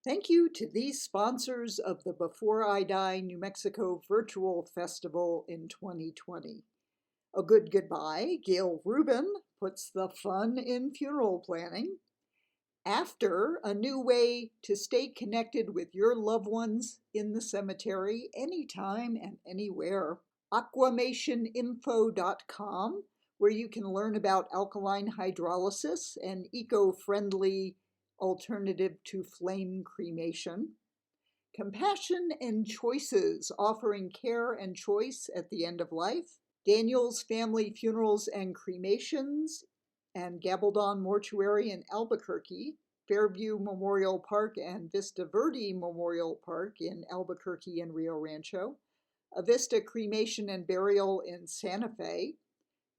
Thank you to these sponsors of the Before I Die New Mexico Virtual Festival in 2020. A Good Goodbye, Gail Rubin puts the fun in funeral planning. After, a new way to stay connected with your loved ones in the cemetery anytime and anywhere. Aquamationinfo.com, where you can learn about alkaline hydrolysis, an eco-friendly alternative to flame cremation. Compassion and Choices, offering care and choice at the end of life. Daniel's Family Funerals and Cremations and Gabaldon Mortuary in Albuquerque. Fairview Memorial Park and Vista Verde Memorial Park in Albuquerque and Rio Rancho. Avista Cremation and Burial in Santa Fe.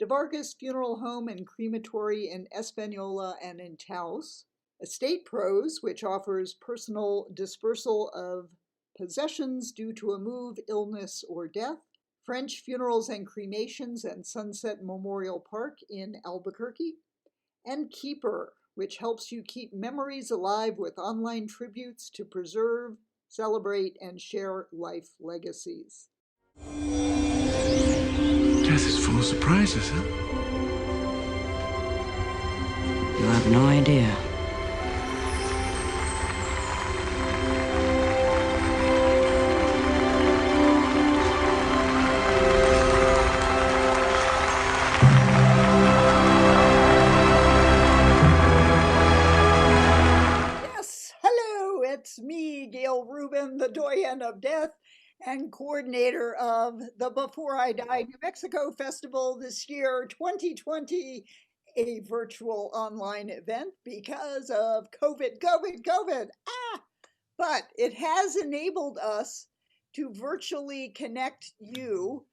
DeVargas Funeral Home and Crematory in Espanola and in Taos. Estate Pros, which offers personal dispersal of possessions due to a move, illness, or death. French Funerals and Cremations and Sunset Memorial Park in Albuquerque. And Keeper, which helps you keep memories alive with online tributes to preserve, celebrate, and share life legacies. Death is full of surprises, huh? You have no idea. Yes, hello, it's me, Gail Rubin, the doyen of death and coordinator of the Before I Die New Mexico Festival this year, 2020, a virtual online event because of COVID. But it has enabled us to virtually connect you,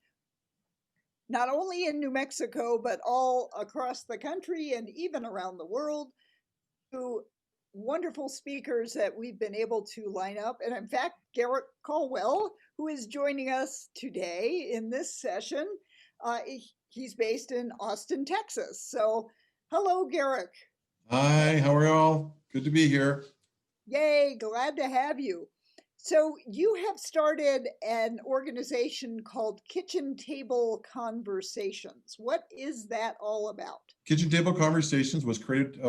not only in New Mexico, but all across the country and even around the world, to wonderful speakers that we've been able to line up. And in fact, Garrick Colwell, who is joining us today in this session, he's based in Austin, Texas. So hello, Garrick. Hi, how are y'all? Good to be here. Yay, glad to have you. So you have started an organization called Kitchen Table Conversations. What is that all about? Kitchen Table Conversations was created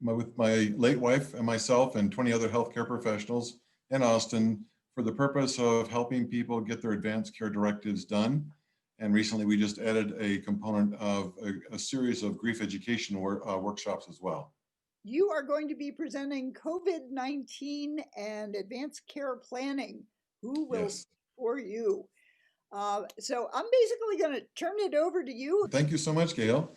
with my late wife and myself and 20 other healthcare professionals in Austin for the purpose of helping people get their advanced care directives done. And recently we just added a component of a series of grief education workshops as well. You are going to be presenting COVID-19 and advanced care planning. Who will Yes. for you? So I'm basically going to turn it over to you. Thank you so much, Gail.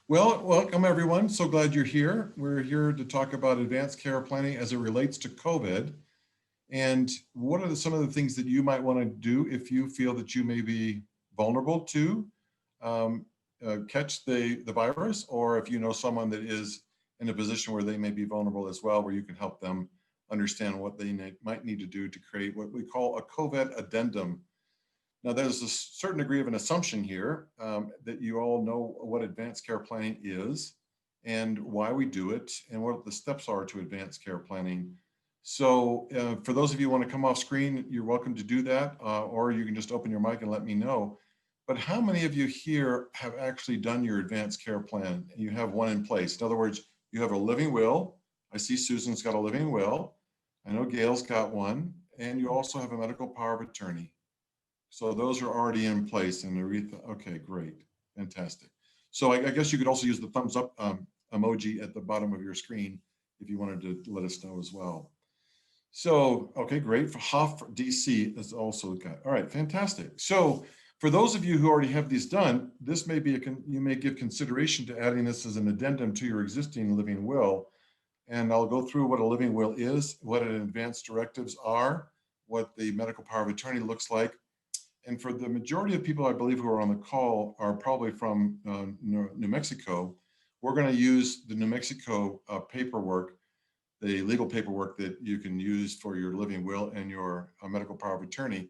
Well, welcome everyone. So glad you're here. We're here to talk about advanced care planning as it relates to COVID. And what are some of the things that you might want to do if you feel that you may be vulnerable to catch the virus, or if you know someone that is in a position where they may be vulnerable as well, where you can help them understand what they might need to do to create what we call a COVID addendum. Now, there's a certain degree of an assumption here that you all know what advanced care planning is and why we do it and what the steps are to advanced care planning. So for those of you who want to come off screen, you're welcome to do that, or you can just open your mic and let me know. But how many of you here have actually done your advanced care plan and you have one in place? In other words, you have a living will. I see Susan's got a living will. I know Gail's got one, and you also have a medical power of attorney. So those are already in place. And Aretha, okay, great, fantastic. So I guess you could also use the thumbs up emoji at the bottom of your screen if you wanted to let us know as well. So, okay, great. For Hoff DC is also got, all right, fantastic. So for those of you who already have these done, this may be, you may give consideration to adding this as an addendum to your existing living will. And I'll go through what a living will is, what an advanced directives are, what the medical power of attorney looks like. And for the majority of people, I believe, who are on the call are probably from New Mexico. We're going to use the New Mexico paperwork, the legal paperwork that you can use for your living will and your medical power of attorney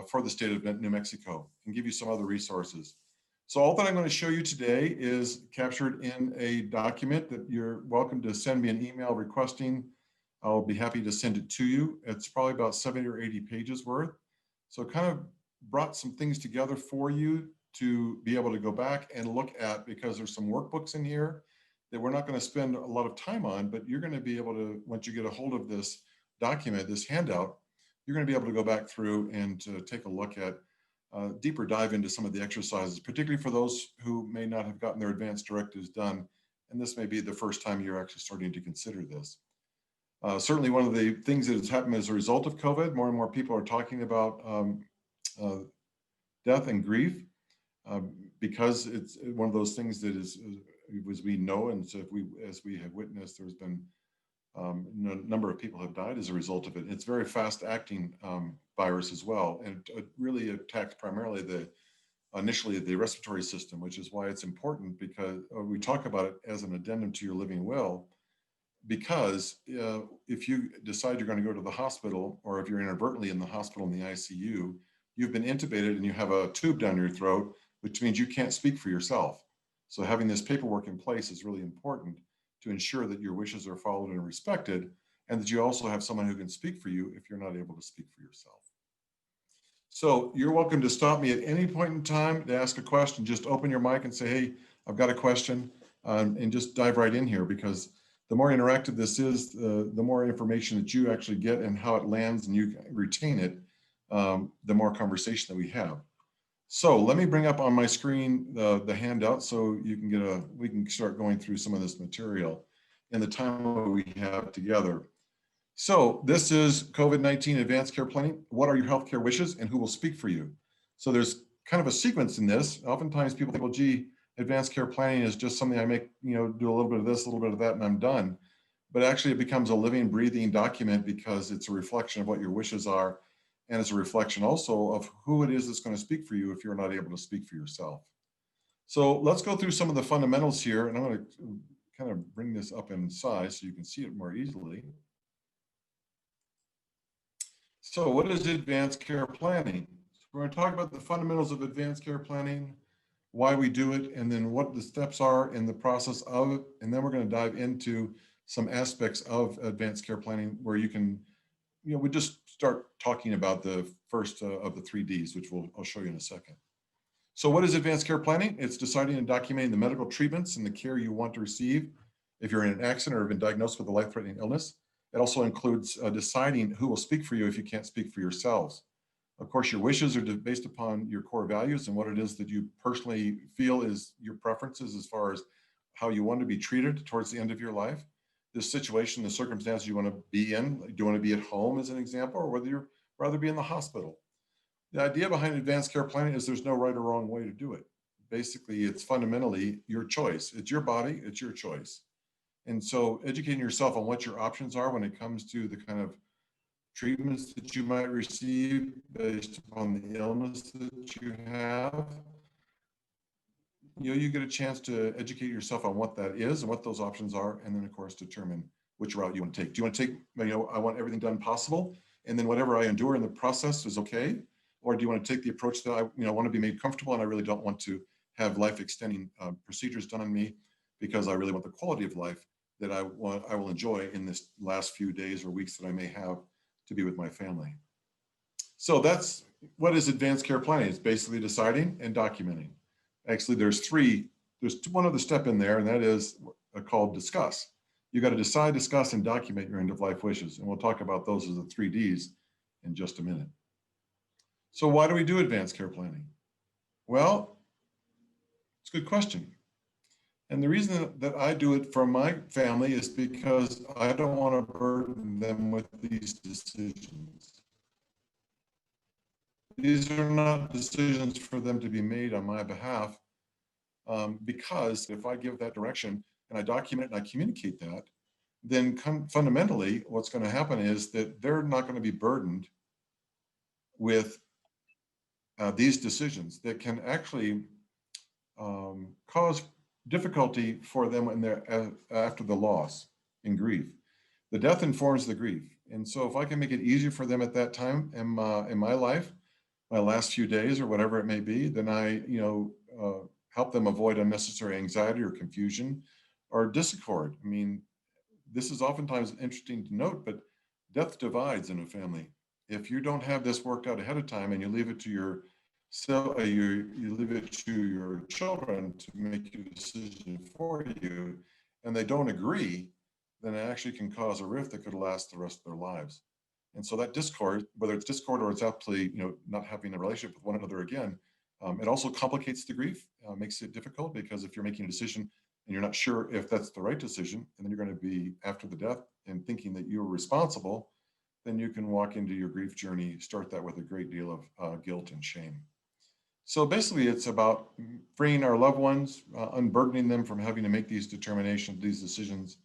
for the state of New Mexico, and give you some other resources. So all that I'm going to show you today is captured in a document that you're welcome to send me an email requesting I'll be happy to send it to you. It's probably about 70 or 80 pages worth. So kind of brought some things together for you to be able to go back and look at, because there's some workbooks in here that we're not going to spend a lot of time on, but you're going to be able to, once you get a hold of this document, this handout, you're going to be able to go back through and take a look at deeper dive into some of the exercises, particularly for those who may not have gotten their advanced directives done. And this may be the first time you're actually starting to consider this. Certainly one of the things that has happened as a result of COVID, more and more people are talking about death and grief, because it's one of those things that is, as we know, and so as we have witnessed, there's been a number of people have died as a result of it. It's very fast acting virus as well, and it really attacks primarily initially the respiratory system, which is why it's important, because we talk about it as an addendum to your living will, because if you decide you're going to go to the hospital, or if you're inadvertently in the hospital in the ICU, you've been intubated and you have a tube down your throat, which means you can't speak for yourself. So having this paperwork in place is really important to ensure that your wishes are followed and respected, and that you also have someone who can speak for you if you're not able to speak for yourself. So you're welcome to stop me at any point in time to ask a question. Just open your mic and say, hey, I've got a question, and just dive right in here, because the more interactive this is, the more information that you actually get and how it lands and you retain it, the more conversation that we have. So let me bring up on my screen the handout so you can we can start going through some of this material in the time we have together. So this is COVID-19 advanced care planning. What are your healthcare wishes and who will speak for you? So there's kind of a sequence in this. Oftentimes people think, well, gee, advanced care planning is just something I make, do a little bit of this, a little bit of that, and I'm done. But actually it becomes a living, breathing document, because it's a reflection of what your wishes are. And it's a reflection also of who it is that's going to speak for you if you're not able to speak for yourself. So let's go through some of the fundamentals here. And I'm going to kind of bring this up in size so you can see it more easily. So what is advanced care planning? So we're going to talk about the fundamentals of advanced care planning, why we do it, and then what the steps are in the process of it. And then we're going to dive into some aspects of advanced care planning where you can, we just start talking about the first of the 3Ds, which I'll show you in a second. So what is advanced care planning? It's deciding and documenting the medical treatments and the care you want to receive if you're in an accident or have been diagnosed with a life-threatening illness. It also includes deciding who will speak for you if you can't speak for yourselves. Of course, your wishes are based upon your core values and what it is that you personally feel is your preferences as far as how you want to be treated towards the end of your life. This situation, the circumstance you want to be in, do you want to be at home as an example, or whether you'd rather be in the hospital? The idea behind advanced care planning is there's no right or wrong way to do it. Basically, it's fundamentally your choice. It's your body, it's your choice. And so educating yourself on what your options are when it comes to the kind of treatments that you might receive based upon the illness that you have, you get a chance to educate yourself on what that is and what those options are, and then of course determine which route you want to take. Do you want to take, I want everything done possible, and then whatever I endure in the process is okay? Or do you want to take the approach that I want to be made comfortable, and I really don't want to have life-extending procedures done on me, because I really want the quality of life that I will enjoy in this last few days or weeks that I may have to be with my family. So that's what is advanced care planning. It's basically deciding and documenting. Actually, there's one other step in there, and that is called discuss. You got to decide, discuss, and document your end of life wishes. And we'll talk about those as the 3Ds in just a minute. So why do we do advanced care planning? Well, it's a good question. And the reason that I do it for my family is because I don't want to burden them with these decisions. These are not decisions for them to be made on my behalf, because if I give that direction and I document and I communicate that, then fundamentally what's going to happen is that they're not going to be burdened with these decisions that can actually cause difficulty for them when they're after the loss and grief. The death informs the grief. And so if I can make it easier for them at that time in my life, my last few days or whatever it may be, then I help them avoid unnecessary anxiety or confusion or discord. I mean, this is oftentimes interesting to note, but death divides in a family. If you don't have this worked out ahead of time and you leave it to your you leave it to your children to make a decision for you, and they don't agree, then it actually can cause a rift that could last the rest of their lives. And so that discord, whether it's discord or it's actually, not having a relationship with one another again, it also complicates the grief, makes it difficult, because if you're making a decision and you're not sure if that's the right decision, and then you're going to be after the death and thinking that you were responsible, then you can walk into your grief journey, start that with a great deal of guilt and shame. So basically, it's about freeing our loved ones, unburdening them from having to make these determinations, these decisions,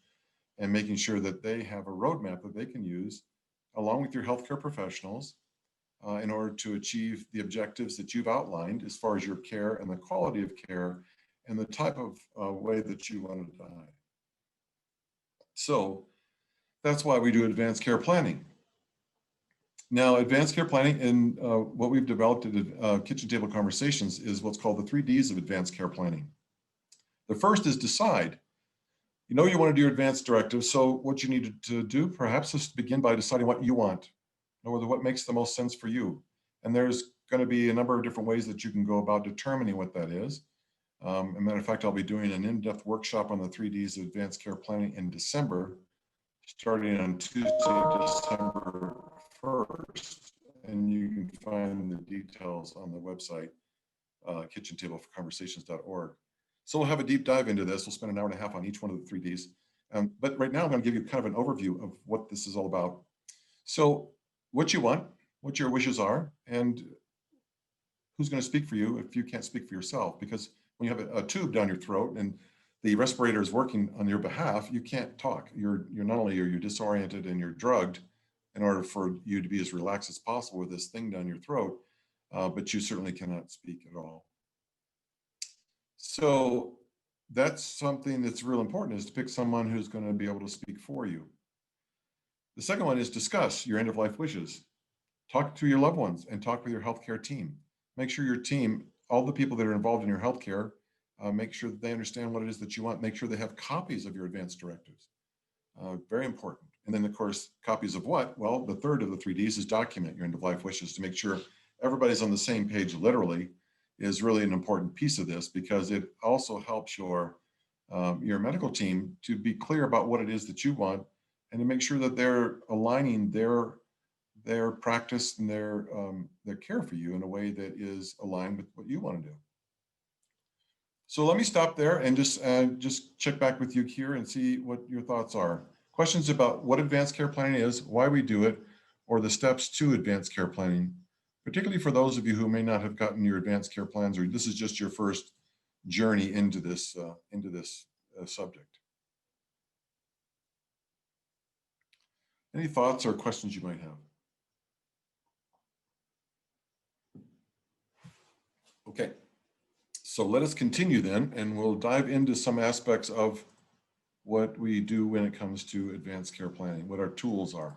and making sure that they have a roadmap that they can use along with your healthcare professionals in order to achieve the objectives that you've outlined as far as your care and the quality of care and the type of way that you want to die. So that's why we do advanced care planning. Now, advanced care planning and what we've developed at Kitchen Table Conversations is what's called the 3Ds of advanced care planning. The first is decide. You know you want to do your advanced directives, so what you need to do perhaps is to begin by deciding what you want, or what makes the most sense for you. And there's going to be a number of different ways that you can go about determining what that is. As a matter of fact, I'll be doing an in-depth workshop on the 3Ds of advanced care planning in December, starting on Tuesday, December 1st. And you can find the details on the website, kitchentableforconversations.org. So we'll have a deep dive into this. We'll spend an hour and a half on each one of the 3Ds. But right now, I'm going to give you kind of an overview of what this is all about. So what you want, what your wishes are, and who's going to speak for you if you can't speak for yourself. Because when you have a tube down your throat and the respirator is working on your behalf, you can't talk. You're not only are you disoriented and you're drugged in order for you to be as relaxed as possible with this thing down your throat, but you certainly cannot speak at all. So that's something that's real important, is to pick someone who's going to be able to speak for you. The second one is discuss your end-of-life wishes. Talk to your loved ones and talk with your healthcare team. Make sure your team, all the people that are involved in your healthcare, make sure that they understand what it is that you want. Make sure they have copies of your advanced directives. Very important. And then, of course, copies of what? Well, the third of the 3Ds is document your end-of-life wishes, to make sure everybody's on the same page literally is really an important piece of this, because it also helps your medical team to be clear about what it is that you want, and to make sure that they're aligning their practice and their care for you in a way that is aligned with what you want to do. So let me stop there and just check back with you here and see what your thoughts are. Questions about what advanced care planning is, why we do it, or the steps to advanced care planning, particularly for those of you who may not have gotten your advanced care plans, or this is just your first journey into this subject. Any thoughts or questions you might have? Okay, so let us continue then, and we'll dive into some aspects of what we do when it comes to advanced care planning, what our tools are.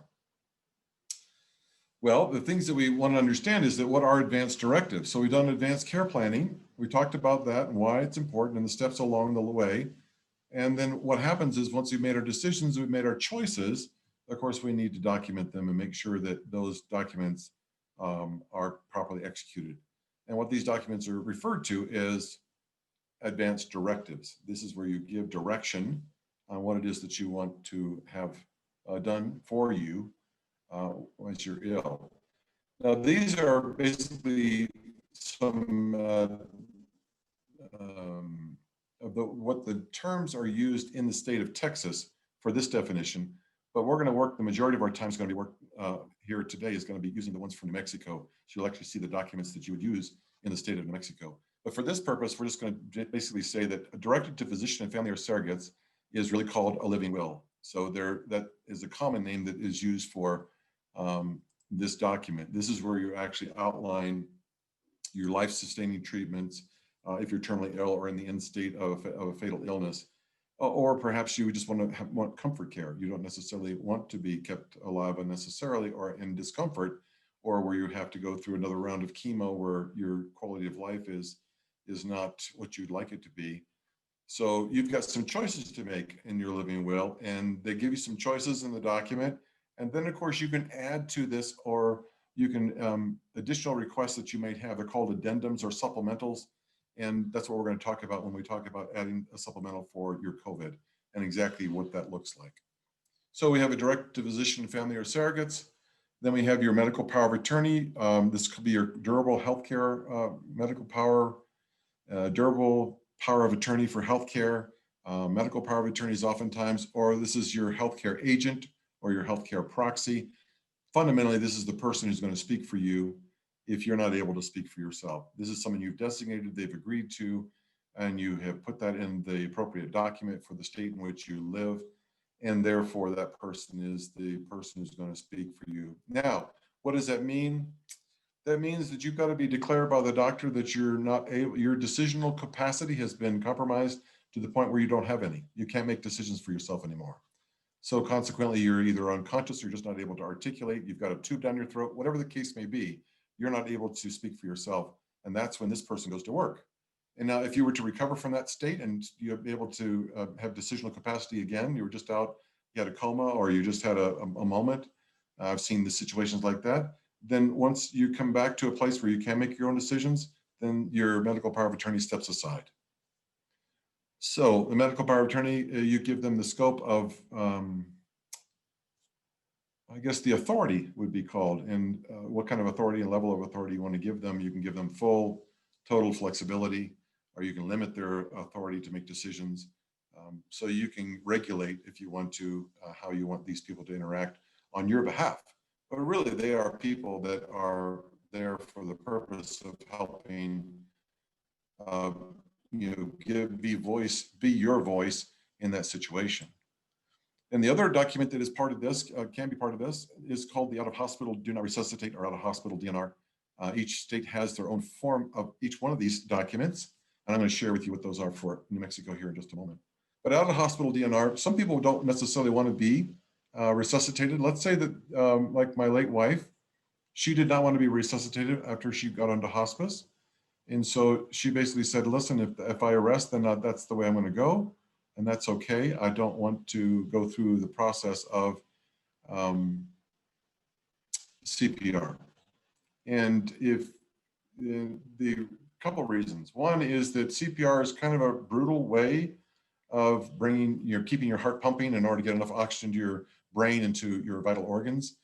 Well, the things that we want to understand is that what are advanced directives? So we've done advanced care planning. We talked about that and why it's important and the steps along the way. And then what happens is, once we've made our decisions, we've made our choices, of course, we need to document them and make sure that those documents are properly executed. And what these documents are referred to is advanced directives. This is where you give direction on what it is that you want to have done for you once you're ill. Now, these are basically some of what the terms are used in the state of Texas for this definition, but we're going to work, the majority of our time is going to be work here today is going to be using the ones from New Mexico. So you'll actually see the documents that you would use in the state of New Mexico. But for this purpose, we're just going to basically say that a directive to physician and family or surrogates is really called a living will. So that is a common name that is used for this document. This is where you actually outline your life-sustaining treatments if you're terminally ill or in the end state of a fatal illness. Or perhaps you just want comfort care. You don't necessarily want to be kept alive unnecessarily or in discomfort, or where you have to go through another round of chemo where your quality of life is not what you'd like it to be. So you've got some choices to make in your living will, and they give you some choices in the document. And then, of course, you can add to this, or you can additional requests that you might have. They're called addendums or supplementals. And that's what we're going to talk about when we talk about adding a supplemental for your COVID and exactly what that looks like. So we have a direct to physician, family, or surrogates. Then we have your medical power of attorney. This could be your durable healthcare medical power, durable power of attorney for healthcare. Medical power of attorneys oftentimes, or this is your healthcare agent or your healthcare proxy. Fundamentally, this is the person who's going to speak for you if you're not able to speak for yourself. This is someone you've designated, they've agreed to, and you have put that in the appropriate document for the state in which you live. And therefore, that person is the person who's going to speak for you. Now, what does that mean? That means that you've got to be declared by the doctor that you're not able, your decisional capacity has been compromised to the point where you don't have any. You can't make decisions for yourself anymore. So consequently, you're either unconscious or you're just not able to articulate. You've got a tube down your throat, whatever the case may be, you're not able to speak for yourself. And that's when this person goes to work. And now if you were to recover from that state and you're able to have decisional capacity again, you were just out, you had a coma, or you just had a moment. I've seen the situations like that. Then once you come back to a place where you can make your own decisions, then your medical power of attorney steps aside. So the medical power of attorney, you give them the scope of, I guess the authority would be called, and what kind of authority and level of authority you want to give them. You can give them full, total flexibility, or you can limit their authority to make decisions. So you can regulate, if you want to, how you want these people to interact on your behalf. But really, they are people that are there for the purpose of helping be your voice in that situation. And the other document that is part of this, can be part of this, is called the out of hospital do not resuscitate or out of hospital DNR. Each state has their own form of each one of these documents. And I'm going to share with you what those are for New Mexico here in just a moment. But out of hospital DNR, some people don't necessarily want to be resuscitated. Let's say that like my late wife, she did not want to be resuscitated after she got onto hospice. And so she basically said, listen, if I arrest, then that's the way I'm going to go. And that's okay. I don't want to go through the process of CPR. And if the couple of reasons. One is that CPR is kind of a brutal way of keeping your heart pumping in order to get enough oxygen to your brain and to your vital organs.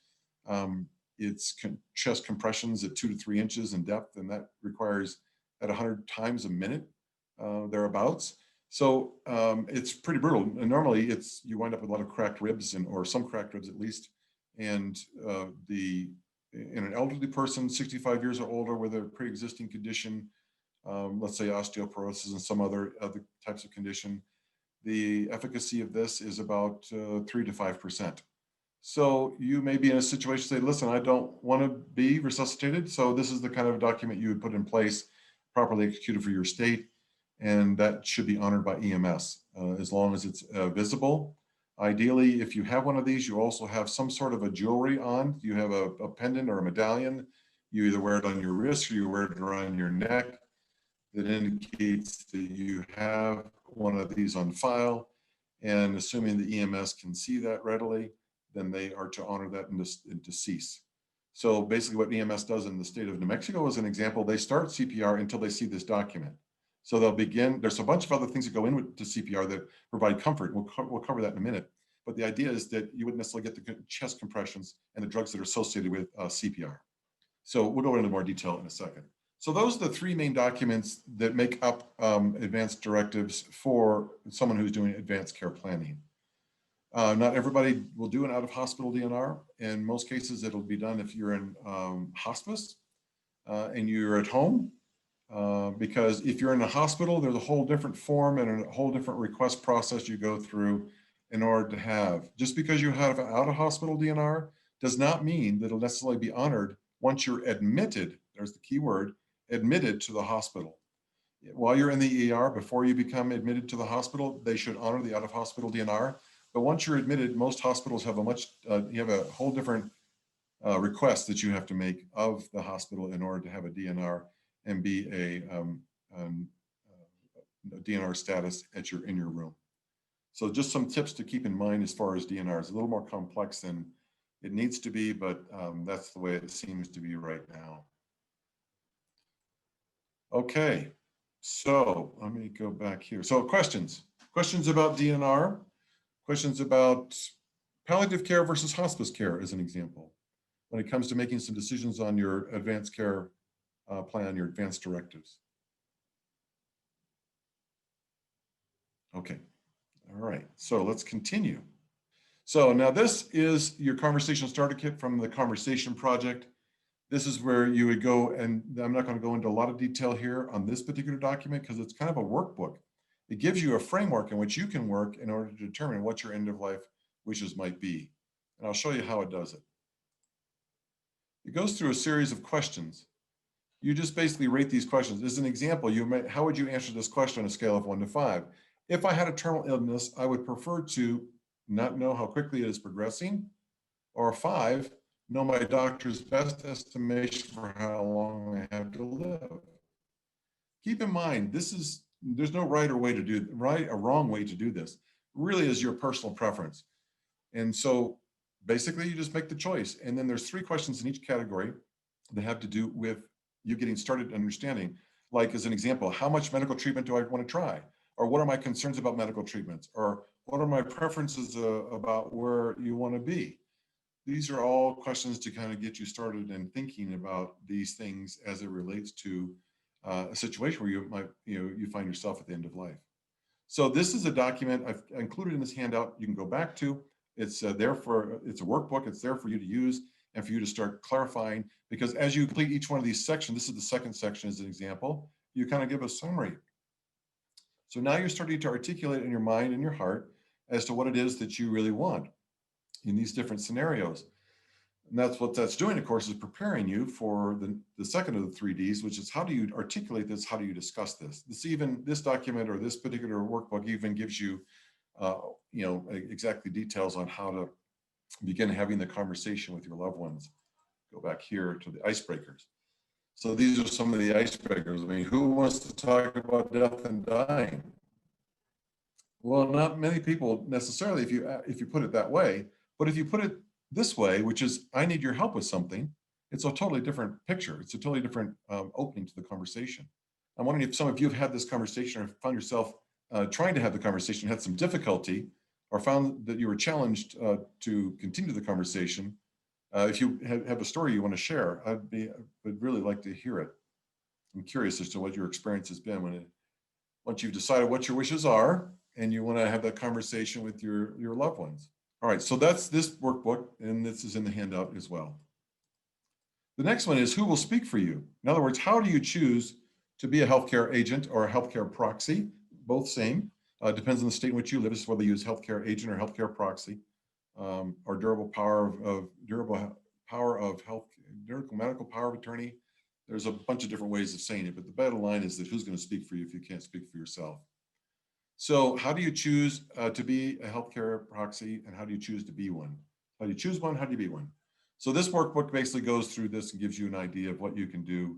It's chest compressions at 2 to 3 inches in depth, and that requires at 100 times a minute, thereabouts. So it's pretty brutal. And normally you wind up with a lot of cracked ribs or some cracked ribs at least. And in an elderly person, 65 years or older with a pre-existing condition, let's say osteoporosis and some other types of condition, the efficacy of this is about 3 to 5%. So you may be in a situation, say, listen, I don't want to be resuscitated. So this is the kind of document you would put in place, properly executed for your state. And that should be honored by EMS as long as it's visible. Ideally, if you have one of these, you also have some sort of a jewelry on. You have a pendant or a medallion. You either wear it on your wrist or you wear it around your neck. That indicates that you have one of these on file. And assuming the EMS can see that readily, then they are to honor that and to cease. So basically what EMS does in the state of New Mexico, as an example, they start CPR until they see this document. So they'll begin, there's a bunch of other things that go into CPR that provide comfort. We'll cover that in a minute. But the idea is that you wouldn't necessarily get the chest compressions and the drugs that are associated with CPR. So we'll go into more detail in a second. So those are the 3 main documents that make up advanced directives for someone who's doing advanced care planning. Not everybody will do an out-of-hospital DNR. In most cases, it'll be done if you're in hospice and you're at home. Because if you're in a hospital, there's a whole different form and a whole different request process you go through in order to have. Just because you have an out-of-hospital DNR does not mean that it'll necessarily be honored once you're admitted, there's the key word, admitted to the hospital. While you're in the ER, before you become admitted to the hospital, they should honor the out-of-hospital DNR. But once you're admitted, most hospitals have you have a whole different request that you have to make of the hospital in order to have a DNR and be DNR status in your room. So just some tips to keep in mind as far as DNR. It's a little more complex than it needs to be, but that's the way it seems to be right now. Okay, so let me go back here. So questions about DNR, questions about palliative care versus hospice care as an example, when it comes to making some decisions on your advanced care plan, your advanced directives. Okay, all right, so let's continue. So now this is your conversation starter kit from the Conversation Project. This is where you would go, and I'm not going to go into a lot of detail here on this particular document because it's kind of a workbook. It gives you a framework in which you can work in order to determine what your end of life wishes might be. And I'll show you how it does it. It goes through a series of questions. You just basically rate these questions. As an example, how would you answer this question on a scale of 1 to 5? If I had a terminal illness, I would prefer to not know how quickly it is progressing, or 5, know my doctor's best estimation for how long I have to live. Keep in mind, there's no right or wrong way to do this. It really is your personal preference. And so basically you just make the choice. And then there's 3 questions in each category that have to do with you getting started understanding. Like as an example, how much medical treatment do I want to try? Or what are my concerns about medical treatments? Or what are my preferences about where you want to be? These are all questions to kind of get you started in thinking about these things as it relates to a situation where you find yourself at the end of life. So this is a document I've included in this handout. You can go back to. It's it's a workbook. It's there for you to use and for you to start clarifying, because as you complete each one of these sections, this is the second section as an example, you kind of give a summary. So now you're starting to articulate in your mind and your heart as to what it is that you really want in these different scenarios. And that's what that's doing, of course, is preparing you for the second of the 3Ds, which is how do you articulate this? How do you discuss this? This document or this particular workbook even gives you, exactly details on how to begin having the conversation with your loved ones. Go back here to the icebreakers. So these are some of the icebreakers. I mean, who wants to talk about death and dying? Well, not many people necessarily, if you put it that way. But if you put it this way, which is, I need your help with something, it's a totally different picture. It's a totally different opening to the conversation. I'm wondering if some of you have had this conversation or found yourself trying to have the conversation, had some difficulty, or found that you were challenged to continue the conversation. If you have a story you want to share, would really like to hear it. I'm curious as to what your experience has been once you've decided what your wishes are and you want to have that conversation with your loved ones. All right, so that's this workbook, and this is in the handout as well. The next one is who will speak for you? In other words, how do you choose to be a healthcare agent or a healthcare proxy? Both same. Depends on the state in which you live as to whether you use healthcare agent or healthcare proxy, or durable medical power of attorney. There's a bunch of different ways of saying it, but the bottom line is that who's going to speak for you if you can't speak for yourself? So how do you choose to be a healthcare proxy, and how do you choose to be one? How do you choose one? How do you be one? So this workbook basically goes through this and gives you an idea of what you can do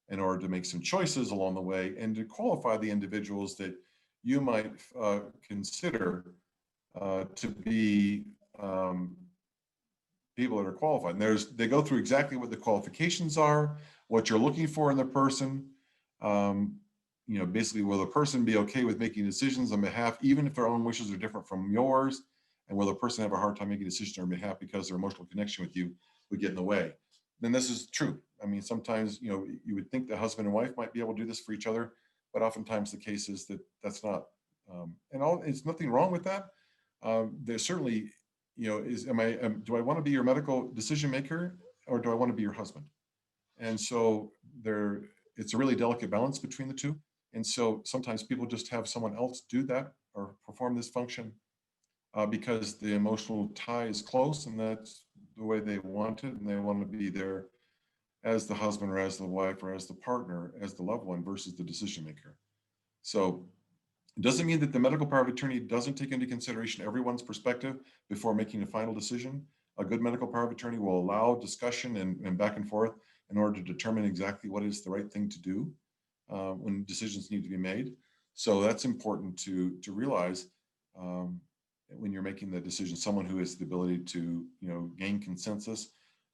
in order to make some choices along the way and to qualify the individuals that you might consider to be people that are qualified. And they go through exactly what the qualifications are, what you're looking for in the person. Basically, will the person be okay with making decisions on behalf, even if their own wishes are different from yours? And will the person have a hard time making decisions on behalf because their emotional connection with you would get in the way? Then this is true. I mean, sometimes, you would think the husband and wife might be able to do this for each other, but oftentimes the case is that that's not. It's nothing wrong with that. There's certainly, do I want to be your medical decision maker, or do I want to be your husband? And so it's a really delicate balance between the two. And so sometimes people just have someone else do that or perform this function because the emotional tie is close and that's the way they want it. And they want to be there as the husband or as the wife or as the partner, as the loved one versus the decision maker. So it doesn't mean that the medical power of attorney doesn't take into consideration everyone's perspective before making a final decision. A good medical power of attorney will allow discussion and back and forth in order to determine exactly what is the right thing to do when decisions need to be made. So that's important to realize when you're making the decision, someone who has the ability to, gain consensus,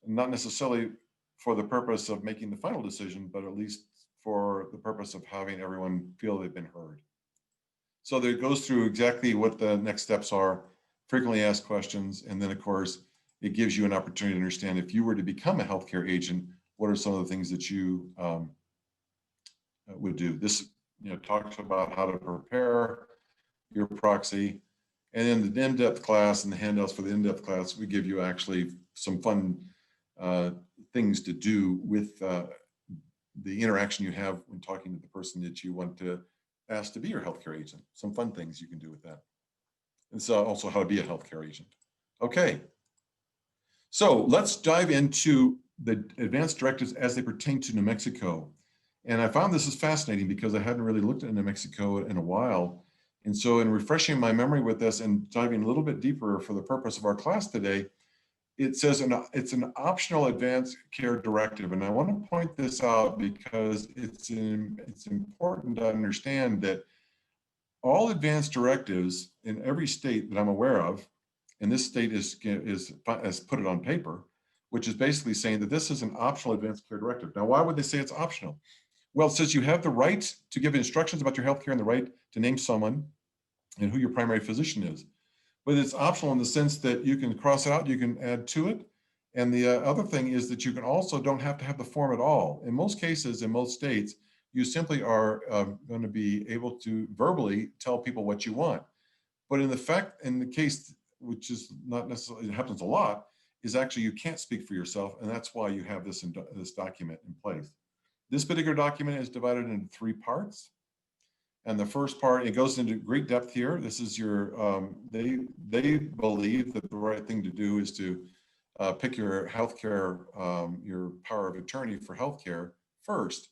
not necessarily for the purpose of making the final decision, but at least for the purpose of having everyone feel they've been heard. So there goes through exactly what the next steps are, frequently asked questions, and then of course, it gives you an opportunity to understand if you were to become a healthcare agent, what are some of the things that you would do. This, talks about how to prepare your proxy. And in the in-depth class and the handouts for the in-depth class, we give you actually some fun things to do with the interaction you have when talking to the person that you want to ask to be your healthcare agent. Some fun things you can do with that. And so also how to be a healthcare agent. Okay. So let's dive into the advanced directives as they pertain to New Mexico. And I found this is fascinating because I hadn't really looked at New Mexico in a while. And so in refreshing my memory with this and diving a little bit deeper for the purpose of our class today, it says it's an optional advanced care directive. And I want to point this out because it's important to understand that all advanced directives in every state that I'm aware of, and this state has put it on paper, which is basically saying that this is an optional advanced care directive. Now, why would they say it's optional? Well, it says you have the right to give instructions about your healthcare and the right to name someone and who your primary physician is. But it's optional in the sense that you can cross it out, you can add to it. And the other thing is that you can also don't have to have the form at all. In most cases, in most states, you simply are going to be able to verbally tell people what you want. But in the case, which is not necessarily, it happens a lot, is actually you can't speak for yourself. And that's why you have this document in place. This particular document is divided into 3 parts. And the first part, it goes into great depth here. This is your, they believe that the right thing to do is to pick your healthcare, your power of attorney for healthcare first.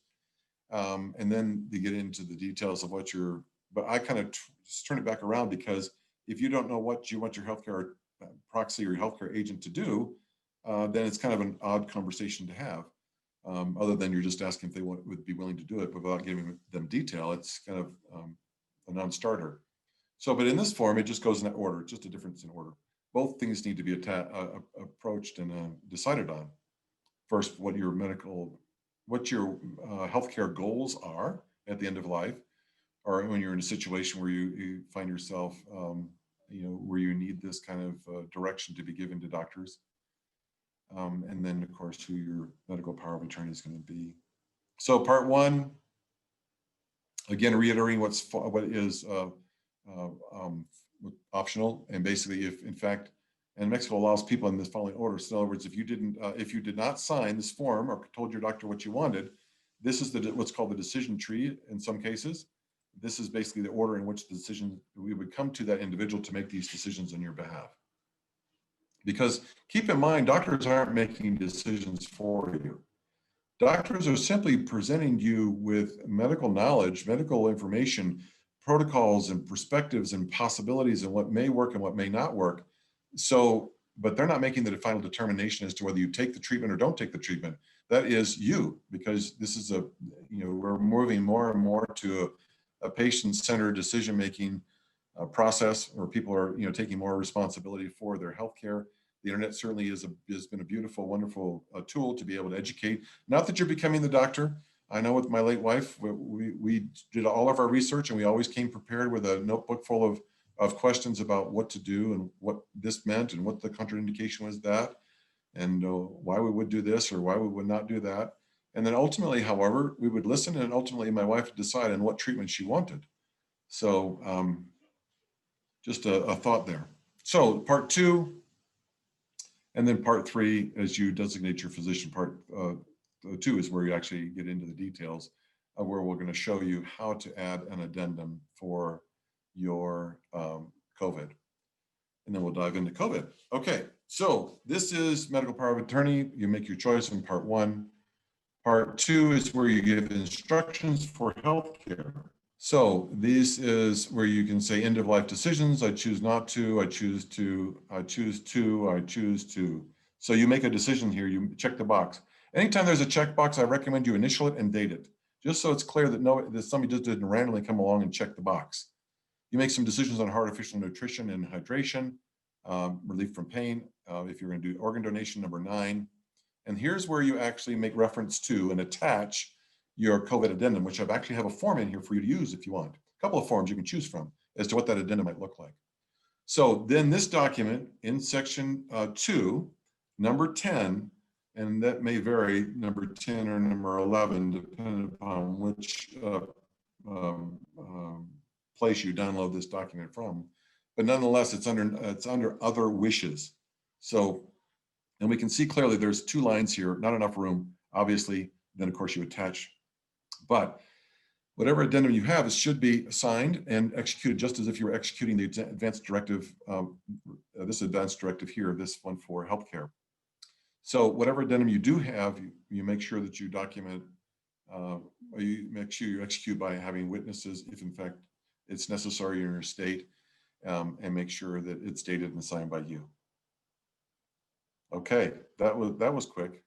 And then they get into the details of what but I kind of just turn it back around because if you don't know what you want your healthcare proxy or your healthcare agent to do, then it's kind of an odd conversation to have. Other than you're just asking if they would be willing to do it, but without giving them detail, it's kind of a non-starter. So, but in this form, it just goes in that order, just a difference in order. Both things need to be approached and decided on. First, what your healthcare goals are at the end of life, or when you're in a situation where you find yourself, where you need this kind of direction to be given to doctors. And then, of course, who your medical power of attorney is going to be. So part 1, again, reiterating what is optional. And basically, if in fact, and Mexico allows people in this following order. So in other words, if you did not sign this form or told your doctor what you wanted, this is what's called the decision tree in some cases. This is basically the order in which the decision, we would come to that individual to make these decisions on your behalf. Because keep in mind, doctors aren't making decisions for you. Doctors are simply presenting you with medical knowledge, medical information, protocols and perspectives and possibilities and what may work and what may not work. So, but they're not making the final determination as to whether you take the treatment or don't take the treatment. That is you, because this is we're moving more and more to a patient-centered decision-making process where people are, taking more responsibility for their healthcare. The internet certainly has been a beautiful, wonderful tool to be able to educate. Not that you're becoming the doctor. I know with my late wife, we did all of our research and we always came prepared with a notebook full of questions about what to do and what this meant and what the contraindication was that and why we would do this or why we would not do that. And then ultimately, however, we would listen and ultimately my wife would decide on what treatment she wanted. So just a thought there. So part 2, and then part 3, as you designate your physician. Part 2 is where you actually get into the details of where we're going to show you how to add an addendum for your COVID. And then we'll dive into COVID. Okay, so this is medical power of attorney. You make your choice in part 1. Part 2 is where you give instructions for healthcare. So this is where you can say end of life decisions. I choose not to, I choose to, I choose to, I choose to. So you make a decision here, you check the box. Anytime there's a checkbox, I recommend you initial it and date it. just so it's clear that somebody just didn't randomly come along and check the box. You make some decisions on artificial nutrition and hydration, relief from pain, if you're going to do organ donation, number 9. And here's where you actually make reference to and attach your COVID addendum, which I've actually have a form in here for you to use if you want. A couple of forms you can choose from as to what that addendum might look like. So then this document in section 2, number 10, and that may vary, number 10 or number 11, depending upon which place you download this document from. But nonetheless, it's under other wishes. So, and we can see clearly there's 2 lines here, not enough room, obviously, then of course you attach. But whatever addendum you have, it should be signed and executed just as if you were executing the advanced directive, this advanced directive here, this one for healthcare. So whatever addendum you do have, you make sure that you document, or you make sure you execute by having witnesses, if in fact it's necessary in your state, and make sure that it's dated and signed by you. Okay, that was quick.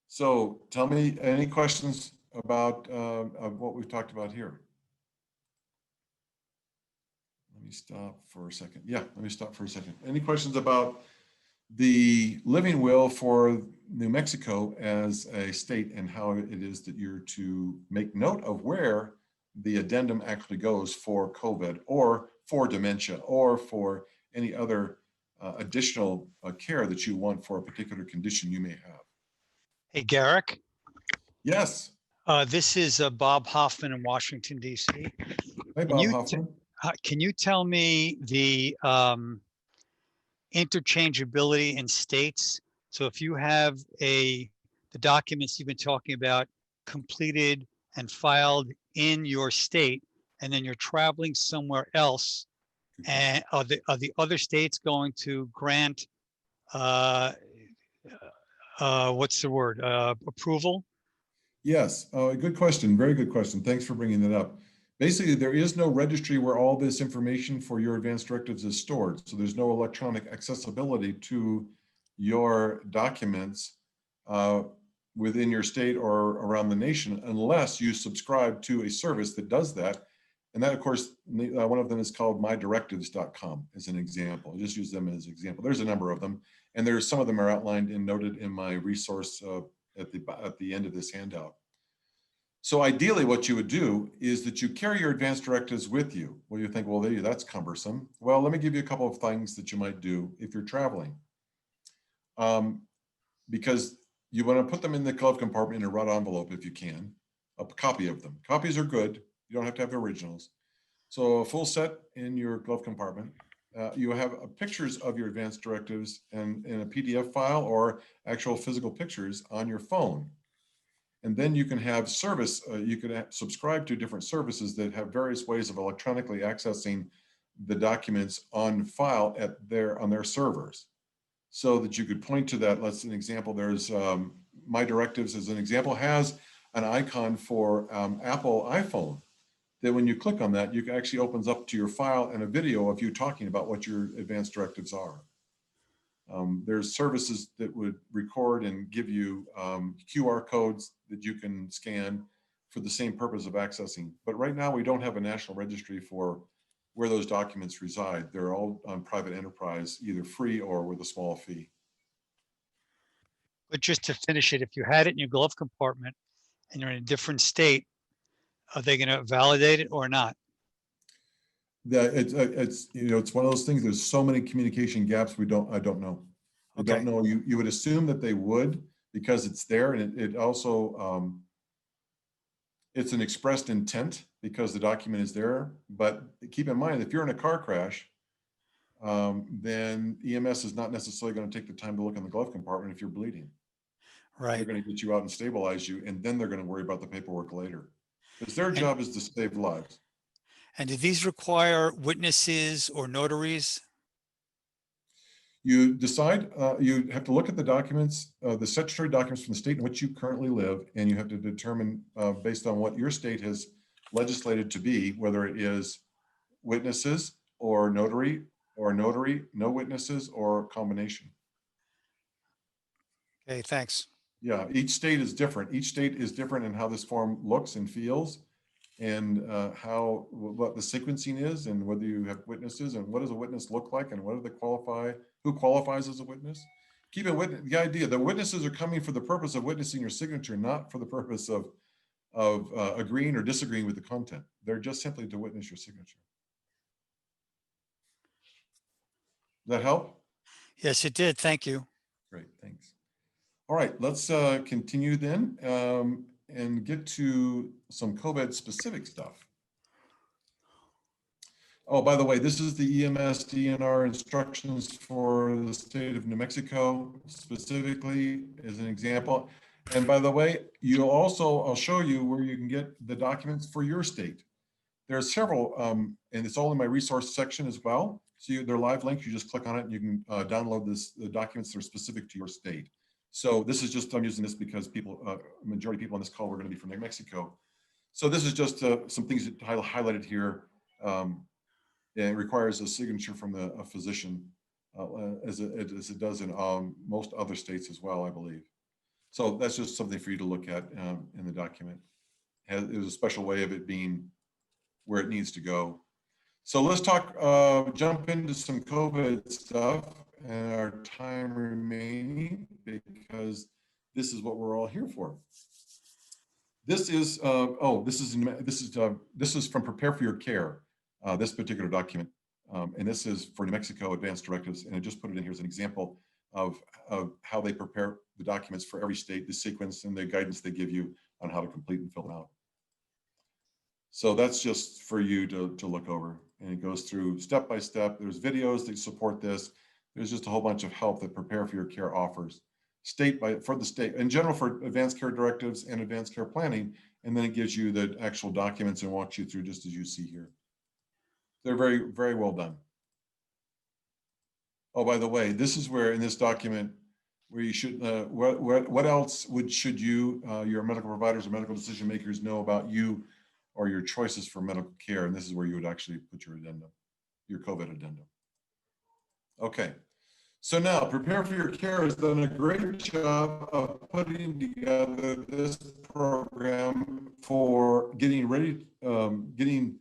So tell me any questions about what we've talked about here. Let me stop for a second. Yeah, let me stop for a second. Any questions about the living will for New Mexico as a state and how it is that you're to make note of where the addendum actually goes for COVID or for dementia or for any other additional care that you want for a particular condition you may have? Hey, Garrick. Yes. This is Bob Hoffman in Washington, D.C. Hey, Bob Hoffman. Can you tell me the interchangeability in states? So if you have the documents you've been talking about completed and filed in your state, and then you're traveling somewhere else, and are the other states going to grant what's the word, approval? Yes, good question. Very good question. Thanks for bringing that up. Basically, there is no registry where all this information for your advanced directives is stored. So there's no electronic accessibility to your documents within your state or around the nation unless you subscribe to a service that does that. And that, of course, one of them is called mydirectives.com as an example. I just use them as an example. There's a number of them. And there's some of them are outlined and noted in my resource at the end of this handout. So ideally what you would do is that you carry your advanced directives with you. Well, you think, well, that's cumbersome. Well, let me give you a couple of things that you might do if you're traveling. Because you want to put them in the glove compartment in a red envelope if you can, a copy of them. Copies are good. You don't have to have originals. So a full set in your glove compartment. You have pictures of your advanced directives and in a PDF file or actual physical pictures on your phone. And then you can have service, you can subscribe to different services that have various ways of electronically accessing the documents on file on their servers. So that you could point to that. Let's an example, there's My Directives as an example, has an icon for Apple iPhone. That when you click on that, you actually opens up to your file and a video of you talking about what your advanced directives are. There's services that would record and give you QR codes that you can scan for the same purpose of accessing. But right now we don't have a national registry for where those documents reside. They're all on private enterprise, either free or with a small fee. But just to finish it, if you had it in your glove compartment and you're in a different state, are they going to validate it or not? It's one of those things. There's so many communication gaps. I don't know. I don't know. You would assume that they would because it's there, and it also it's an expressed intent because the document is there. But keep in mind, if you're in a car crash, then EMS is not necessarily going to take the time to look in the glove compartment if you're bleeding. Right. They're going to get you out and stabilize you, and then they're going to worry about the paperwork later. Because their job is to save lives. And do these require witnesses or notaries? You decide, you have to look at the documents, the statutory documents from the state in which you currently live, and you have to determine based on what your state has legislated to be, whether it is witnesses or notary, no witnesses, or combination. Okay, thanks. Yeah, each state is different. Each state is different in how this form looks and feels, and what the sequencing is, and whether you have witnesses, and what does a witness look like, and what do they qualify, who qualifies as a witness. Keep it the idea that witnesses are coming for the purpose of witnessing your signature, not for the purpose of agreeing or disagreeing with the content. They're just simply to witness your signature. Does that help? Yes, it did. Thank you. Great, thanks. All right, let's continue then and get to some COVID specific stuff. Oh, by the way, this is the EMS DNR instructions for the state of New Mexico specifically as an example. And by the way, I'll show you where you can get the documents for your state. There's several, and it's all in my resource section as well. So they're live links. You just click on it and you can download the documents that are specific to your state. So this is just, I'm using this because majority of people on this call are going to be from New Mexico. So this is just some things that highlighted here. And it requires a signature from a physician, as it does in most other states as well, I believe. So that's just something for you to look at in the document. There's a special way of it being where it needs to go. So let's jump into some COVID stuff and our time remaining, because this is what we're all here for. This is this is from Prepare for Your Care, this particular document, and this is for New Mexico advanced directives, and I just put it in here as an example of how they prepare the documents for every state, the sequence and the guidance they give you on how to complete and fill them out. So that's just for you to look over, and it goes through step by step. There's videos that support this. There's just a whole bunch of help that Prepare for Your Care offers, for the state in general, for advanced care directives and advanced care planning, and then it gives you the actual documents and walks you through just as you see here. They're very, very well done. Oh, by the way, this is where in this document where you should what else should you your medical providers or medical decision makers know about you or your choices for medical care, and this is where you would actually put your addendum, your COVID addendum. Okay. So now, Prepare for Your Care has done a great job of putting together this program for getting ready, getting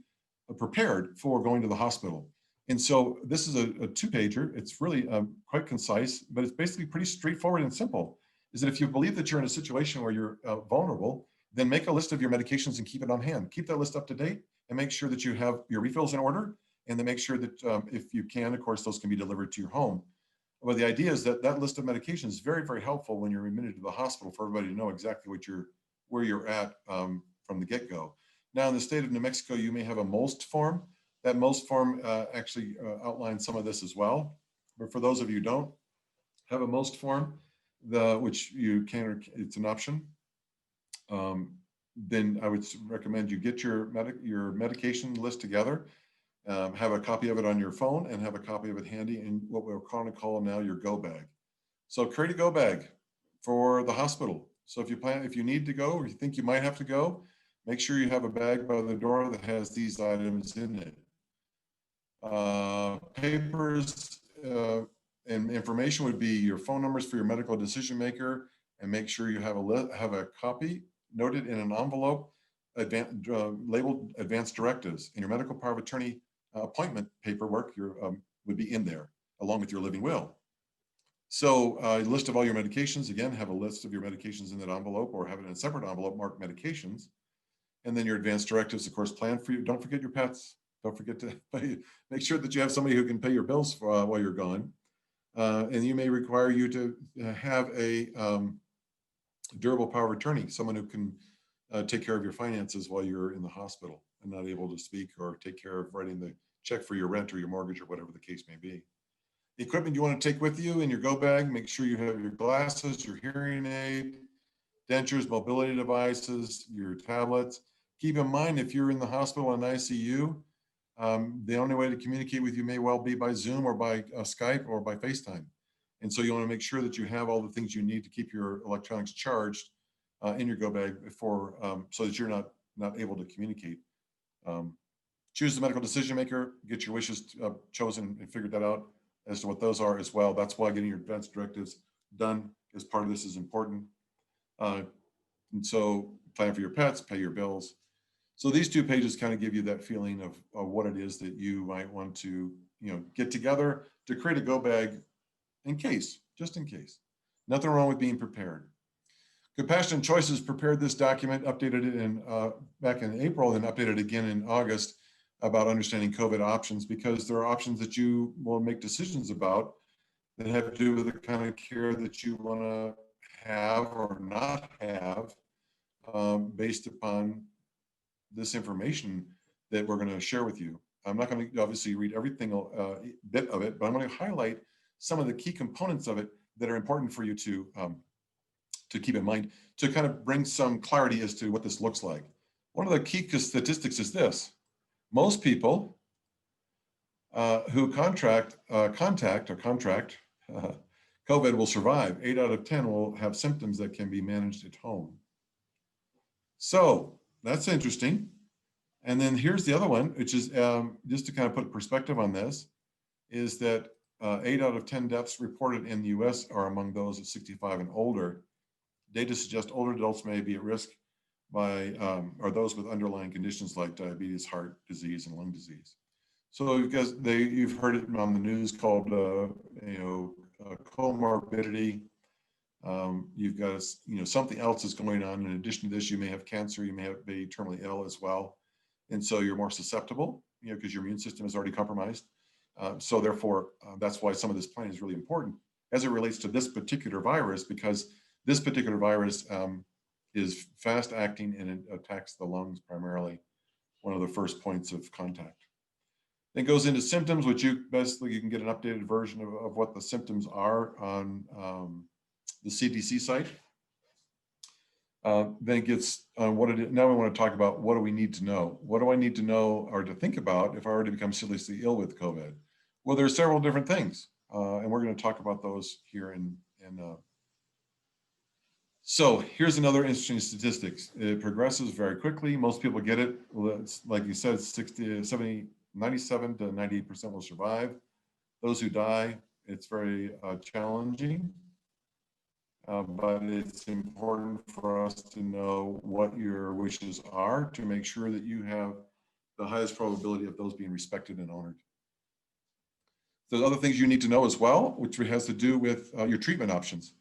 prepared for going to the hospital. And so this is a two-pager. It's really quite concise, but it's basically pretty straightforward and simple. Is that if you believe that you're in a situation where you're vulnerable, then make a list of your medications and keep it on hand. Keep that list up to date and make sure that you have your refills in order, and then make sure that if you can, of course, those can be delivered to your home. Well, the idea is that that list of medications is very, very helpful when you're admitted to the hospital for everybody to know exactly where you're at from the get-go. Now, in the state of New Mexico, you may have a MOST form. That MOST form actually outlines some of this as well. But for those of you who don't have a MOST form, which you can, it's an option, then I would recommend you get your medication list together. Have a copy of it on your phone and have a copy of it handy in what we're going to call now your go bag. So create a go bag for the hospital. So if you need to go or you think you might have to go, make sure you have a bag by the door that has these items in it. Papers and information would be your phone numbers for your medical decision maker, and make sure you have a copy noted in an envelope labeled advanced directives, and your medical power of attorney appointment paperwork would be in there along with your living will. So a list of all your medications, again, have a list of your medications in that envelope or have it in a separate envelope marked medications. And then your advanced directives, of course, plan for you. Don't forget your pets. Don't forget to make sure that you have somebody who can pay your bills while you're gone. And you may require you to have a durable power of attorney, someone who can take care of your finances while you're in the hospital and not able to speak or take care of writing the check for your rent or your mortgage or whatever the case may be. The equipment you want to take with you in your go bag, make sure you have your glasses, your hearing aid, dentures, mobility devices, your tablets. Keep in mind, if you're in the hospital and ICU, the only way to communicate with you may well be by Zoom or by Skype or by FaceTime. And so you want to make sure that you have all the things you need to keep your electronics charged in your go bag so that you're not able to communicate. Choose the medical decision maker, get your wishes chosen and figure that out as to what those are as well. That's why getting your advanced directives done as part of this is important. And so plan for your pets, pay your bills. So these 2 pages kind of give you that feeling of what it is that you might want to, get together to create a go bag in case, just in case. Nothing wrong with being prepared. Compassionate Choices prepared this document, updated it back in April, and updated again in August about understanding COVID options, because there are options that you will make decisions about that have to do with the kind of care that you want to have or not have, based upon this information that we're going to share with you. I'm not going to obviously read every single bit of it, but I'm going to highlight some of the key components of it that are important for you to keep in mind, to kind of bring some clarity as to what this looks like. One of the key statistics is this: most people who contact COVID will survive. 8 out of 10 will have symptoms that can be managed at home. So that's interesting. And then here's the other one, which is just to kind of put perspective on this, is that 8 out of 10 deaths reported in the US are among those at 65 and older. Data suggest older adults may be at risk or those with underlying conditions like diabetes, heart disease, and lung disease. So because you've heard it on the news called, comorbidity. You've got, something else is going on. In addition to this, you may have cancer, you may be terminally ill as well. And so you're more susceptible, because your immune system is already compromised. So therefore, that's why some of this planning is really important as it relates to this particular virus, because this particular virus is fast acting and it attacks the lungs primarily, one of the first points of contact. Then goes into symptoms, which you can get an updated version of what the symptoms are on the CDC site. Then it gets what it is. Now we want to talk about, what do we need to know? What do I need to know or to think about if I were to become seriously ill with COVID? Well, there are several different things, and we're going to talk about those here So here's another interesting statistics. It progresses very quickly. Most people get it. Well, it's, like you said, 60, 70, 97 to 98% will survive. Those who die, it's very challenging. But it's important for us to know what your wishes are to make sure that you have the highest probability of those being respected and honored. There's other things you need to know as well, which has to do with your treatment options.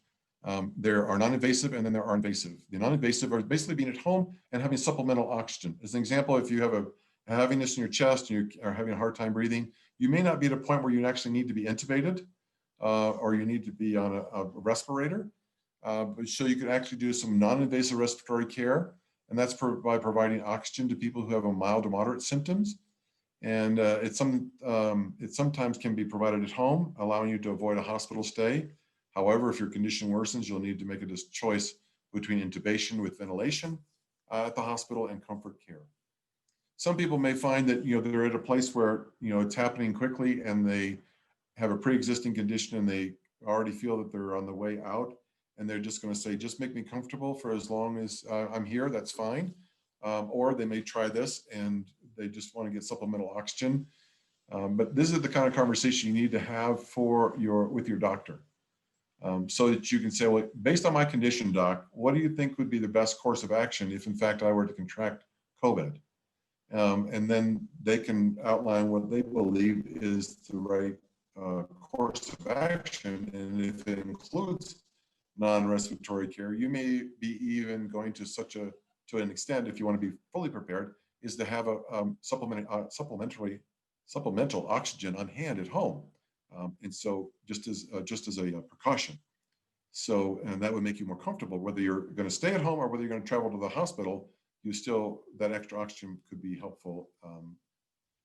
There are non-invasive and then there are invasive. The non-invasive are basically being at home and having supplemental oxygen. As an example, if you have a heaviness in your chest and you are having a hard time breathing, you may not be at a point where you actually need to be intubated or you need to be on a respirator. So you could actually do some non-invasive respiratory care, and that's by providing oxygen to people who have a mild to moderate symptoms. And it sometimes can be provided at home, allowing you to avoid a hospital stay. However, if your condition worsens, you'll need to make a choice between intubation with ventilation at the hospital and comfort care. Some people may find that they're at a place where it's happening quickly and they have a pre-existing condition and they already feel that they're on the way out, and they're just going to say, just make me comfortable for as long as I'm here, that's fine. Or they may try this and they just want to get supplemental oxygen. But this is the kind of conversation you need to have with your doctor. So that you can say, well, based on my condition, doc, what do you think would be the best course of action if in fact I were to contract COVID? And then they can outline what they believe is the right course of action. And if it includes non-respiratory care, you may be even going to an extent, if you want to be fully prepared, is to have a supplemental oxygen on hand at home. And so just as a precaution. So, and that would make you more comfortable, whether you're going to stay at home or whether you're going to travel to the hospital, that extra oxygen could be helpful.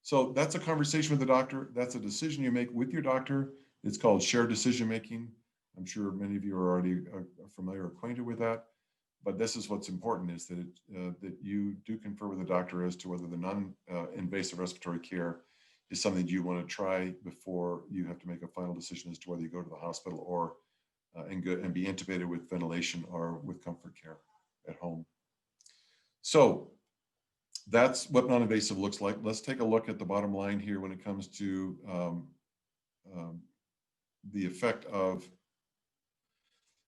So that's a conversation with the doctor. That's a decision you make with your doctor. It's called shared decision making. I'm sure many of you are already familiar or acquainted with that, but this is what's important, is that that you do confer with the doctor as to whether the non-invasive respiratory care is something you want to try before you have to make a final decision as to whether you go to the hospital or and be intubated with ventilation or with comfort care at home. So that's what non-invasive looks like. Let's take a look at the bottom line here when it comes to the effect of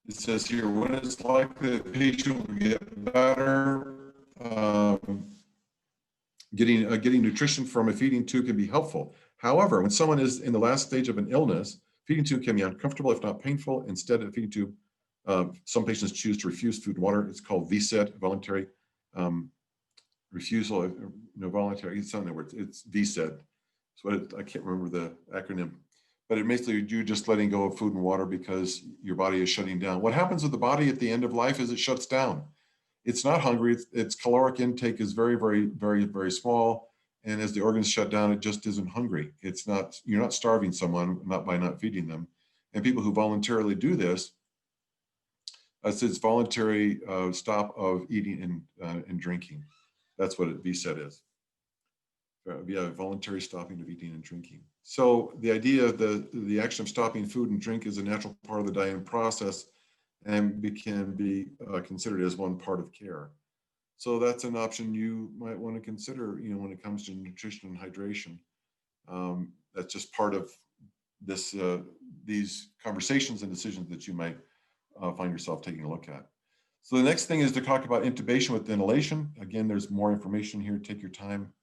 It says here, when it's likely the patient will get better, getting nutrition from a feeding tube can be helpful. However, when someone is in the last stage of an illness, feeding tube can be uncomfortable, if not painful. Instead of feeding tube, some patients choose to refuse food and water. It's called VSED, voluntary refusal, voluntary. It's something where it's VSED. So I can't remember the acronym, but it basically you just letting go of food and water because your body is shutting down. What happens with the body at the end of life is it shuts down. It's not hungry. Its caloric intake is very, very, very, very small. And as the organs shut down, it just isn't hungry. It's not, you're not starving someone not by not feeding them. And people who voluntarily do this, it's voluntary stop of eating and drinking. That's what VSED is. Yeah, voluntary stopping of eating and drinking. So the idea of the action of stopping food and drink is a natural part of the dying process and can be considered as one part of care. So that's an option you might want to consider, when it comes to nutrition and hydration. That's just part of this, these conversations and decisions that you might find yourself taking a look at. So the next thing is to talk about intubation with ventilation. Again, there's more information here. Take your time,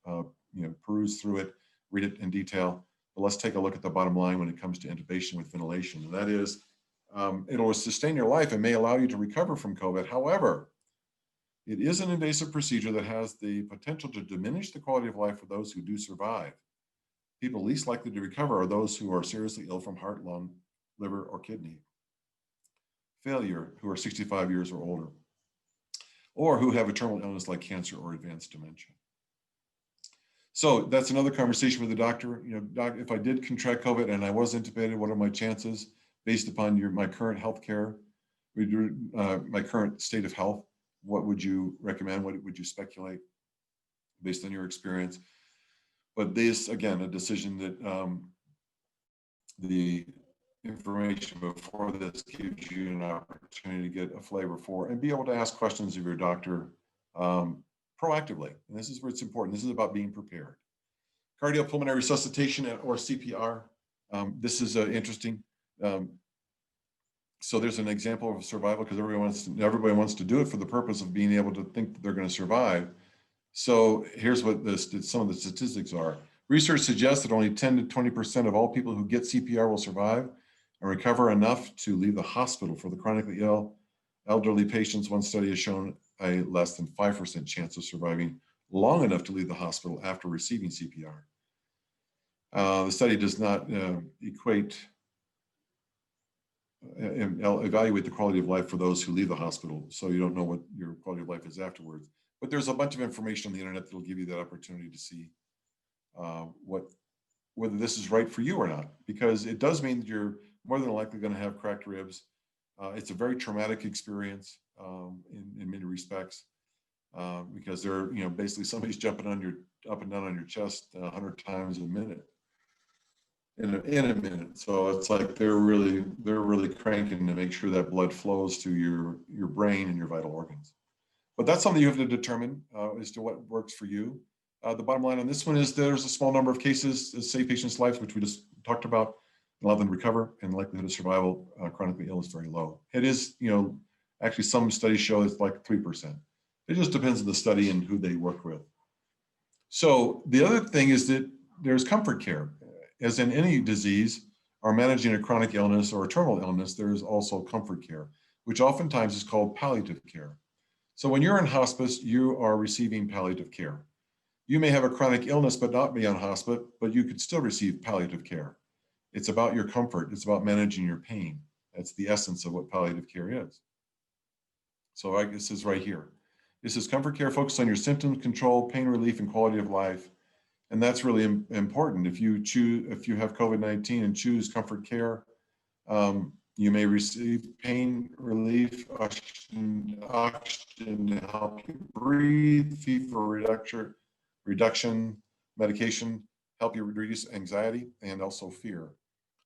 peruse through it, read it in detail. But let's take a look at the bottom line when it comes to intubation with ventilation. And that is, it'll sustain your life and may allow you to recover from COVID. However, it is an invasive procedure that has the potential to diminish the quality of life for those who do survive. People least likely to recover are those who are seriously ill from heart, lung, liver, or kidney failure, who are 65 years or older, or who have a terminal illness like cancer or advanced dementia. So that's another conversation with the doctor. Doc, if I did contract COVID and I was intubated, what are my chances based upon my current health care, my current state of health? What would you recommend? What would you speculate based on your experience? But this, again, a decision that the information before this gives you an opportunity to get a flavor for and be able to ask questions of your doctor proactively. And this is where it's important. This is about being prepared. Cardiopulmonary resuscitation or CPR. This is interesting. So there's an example of survival because everybody wants to do it for the purpose of being able to think that they're going to survive. So here's what some of the statistics are. Research suggests that only 10 to 20% of all people who get CPR will survive and recover enough to leave the hospital. For the chronically ill, elderly patients, one study has shown a less than 5% chance of surviving long enough to leave the hospital after receiving CPR. The study does not evaluate the quality of life for those who leave the hospital, so you don't know what your quality of life is afterwards. But there's a bunch of information on the internet that will give you that opportunity to see whether this is right for you or not, because it does mean that you're more than likely going to have cracked ribs. It's a very traumatic experience in many respects because they're basically somebody's jumping up and down on your chest 100 times a minute in a minute. So it's like they're really cranking to make sure that blood flows to your brain and your vital organs. But that's something you have to determine as to what works for you. The bottom line on this one is there's a small number of cases that save patients' lives, which we just talked about, and allow them to recover, and the likelihood of survival chronically ill is very low. It is, actually some studies show it's like 3%. It just depends on the study and who they work with. So the other thing is that there's comfort care. As in any disease or managing a chronic illness or a terminal illness, there's also comfort care, which oftentimes is called palliative care. So when you're in hospice, you are receiving palliative care. You may have a chronic illness but not be on hospice, but you could still receive palliative care. It's about your comfort. It's about managing your pain. That's the essence of what palliative care is. So this is right here. This is comfort care focused on your symptoms, control, pain relief, and quality of life. And that's really important. If you have COVID-19 and choose comfort care, you may receive pain relief, oxygen to help you breathe, fever reduction, medication, help you reduce anxiety and also fear.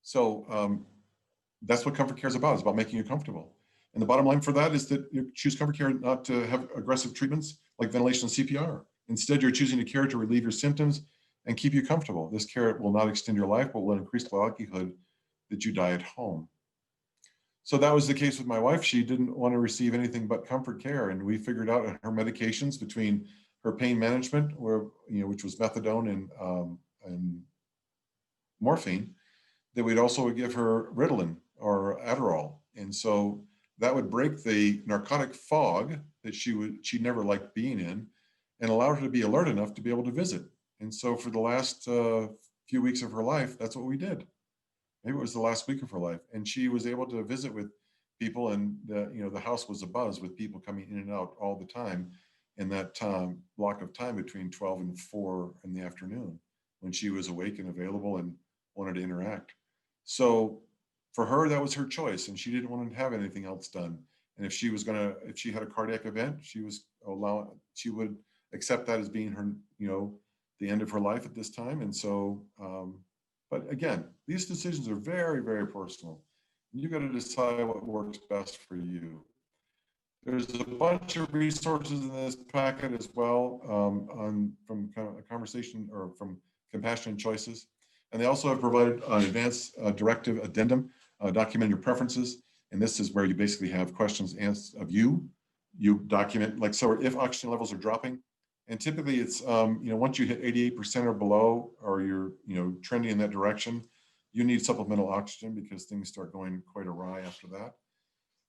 So that's what comfort care is about. It's about making you comfortable. And the bottom line for that is that you choose comfort care not to have aggressive treatments like ventilation and CPR. Instead, you're choosing a care to relieve your symptoms and keep you comfortable. This care will not extend your life, but will increase the likelihood that you die at home. So that was the case with my wife. She didn't want to receive anything but comfort care, and we figured out her medications between her pain management, which was methadone and morphine, that we'd also give her Ritalin or Adderall, and so that would break the narcotic fog that she never liked being in, and allow her to be alert enough to be able to visit. And so for the last few weeks of her life, that's what we did. Maybe it was the last week of her life, and she was able to visit with people, and the house was abuzz with people coming in and out all the time in that block of time between 12 and 4 in the afternoon, when she was awake and available and wanted to interact. So for her, that was her choice, and she didn't want to have anything else done. And if she had a cardiac event, she would accept that as being her, the end of her life at this time. And so, but again, these decisions are very, very personal. You got to decide what works best for you. There's a bunch of resources in this packet as well, from a conversation or from Compassionate Choices. And they also have provided an advanced directive addendum, document your preferences. And this is where you basically have questions asked of you. You document, like, so if oxygen levels are dropping, and typically it's, once you hit 88% or below, or you're, trending in that direction, you need supplemental oxygen because things start going quite awry after that.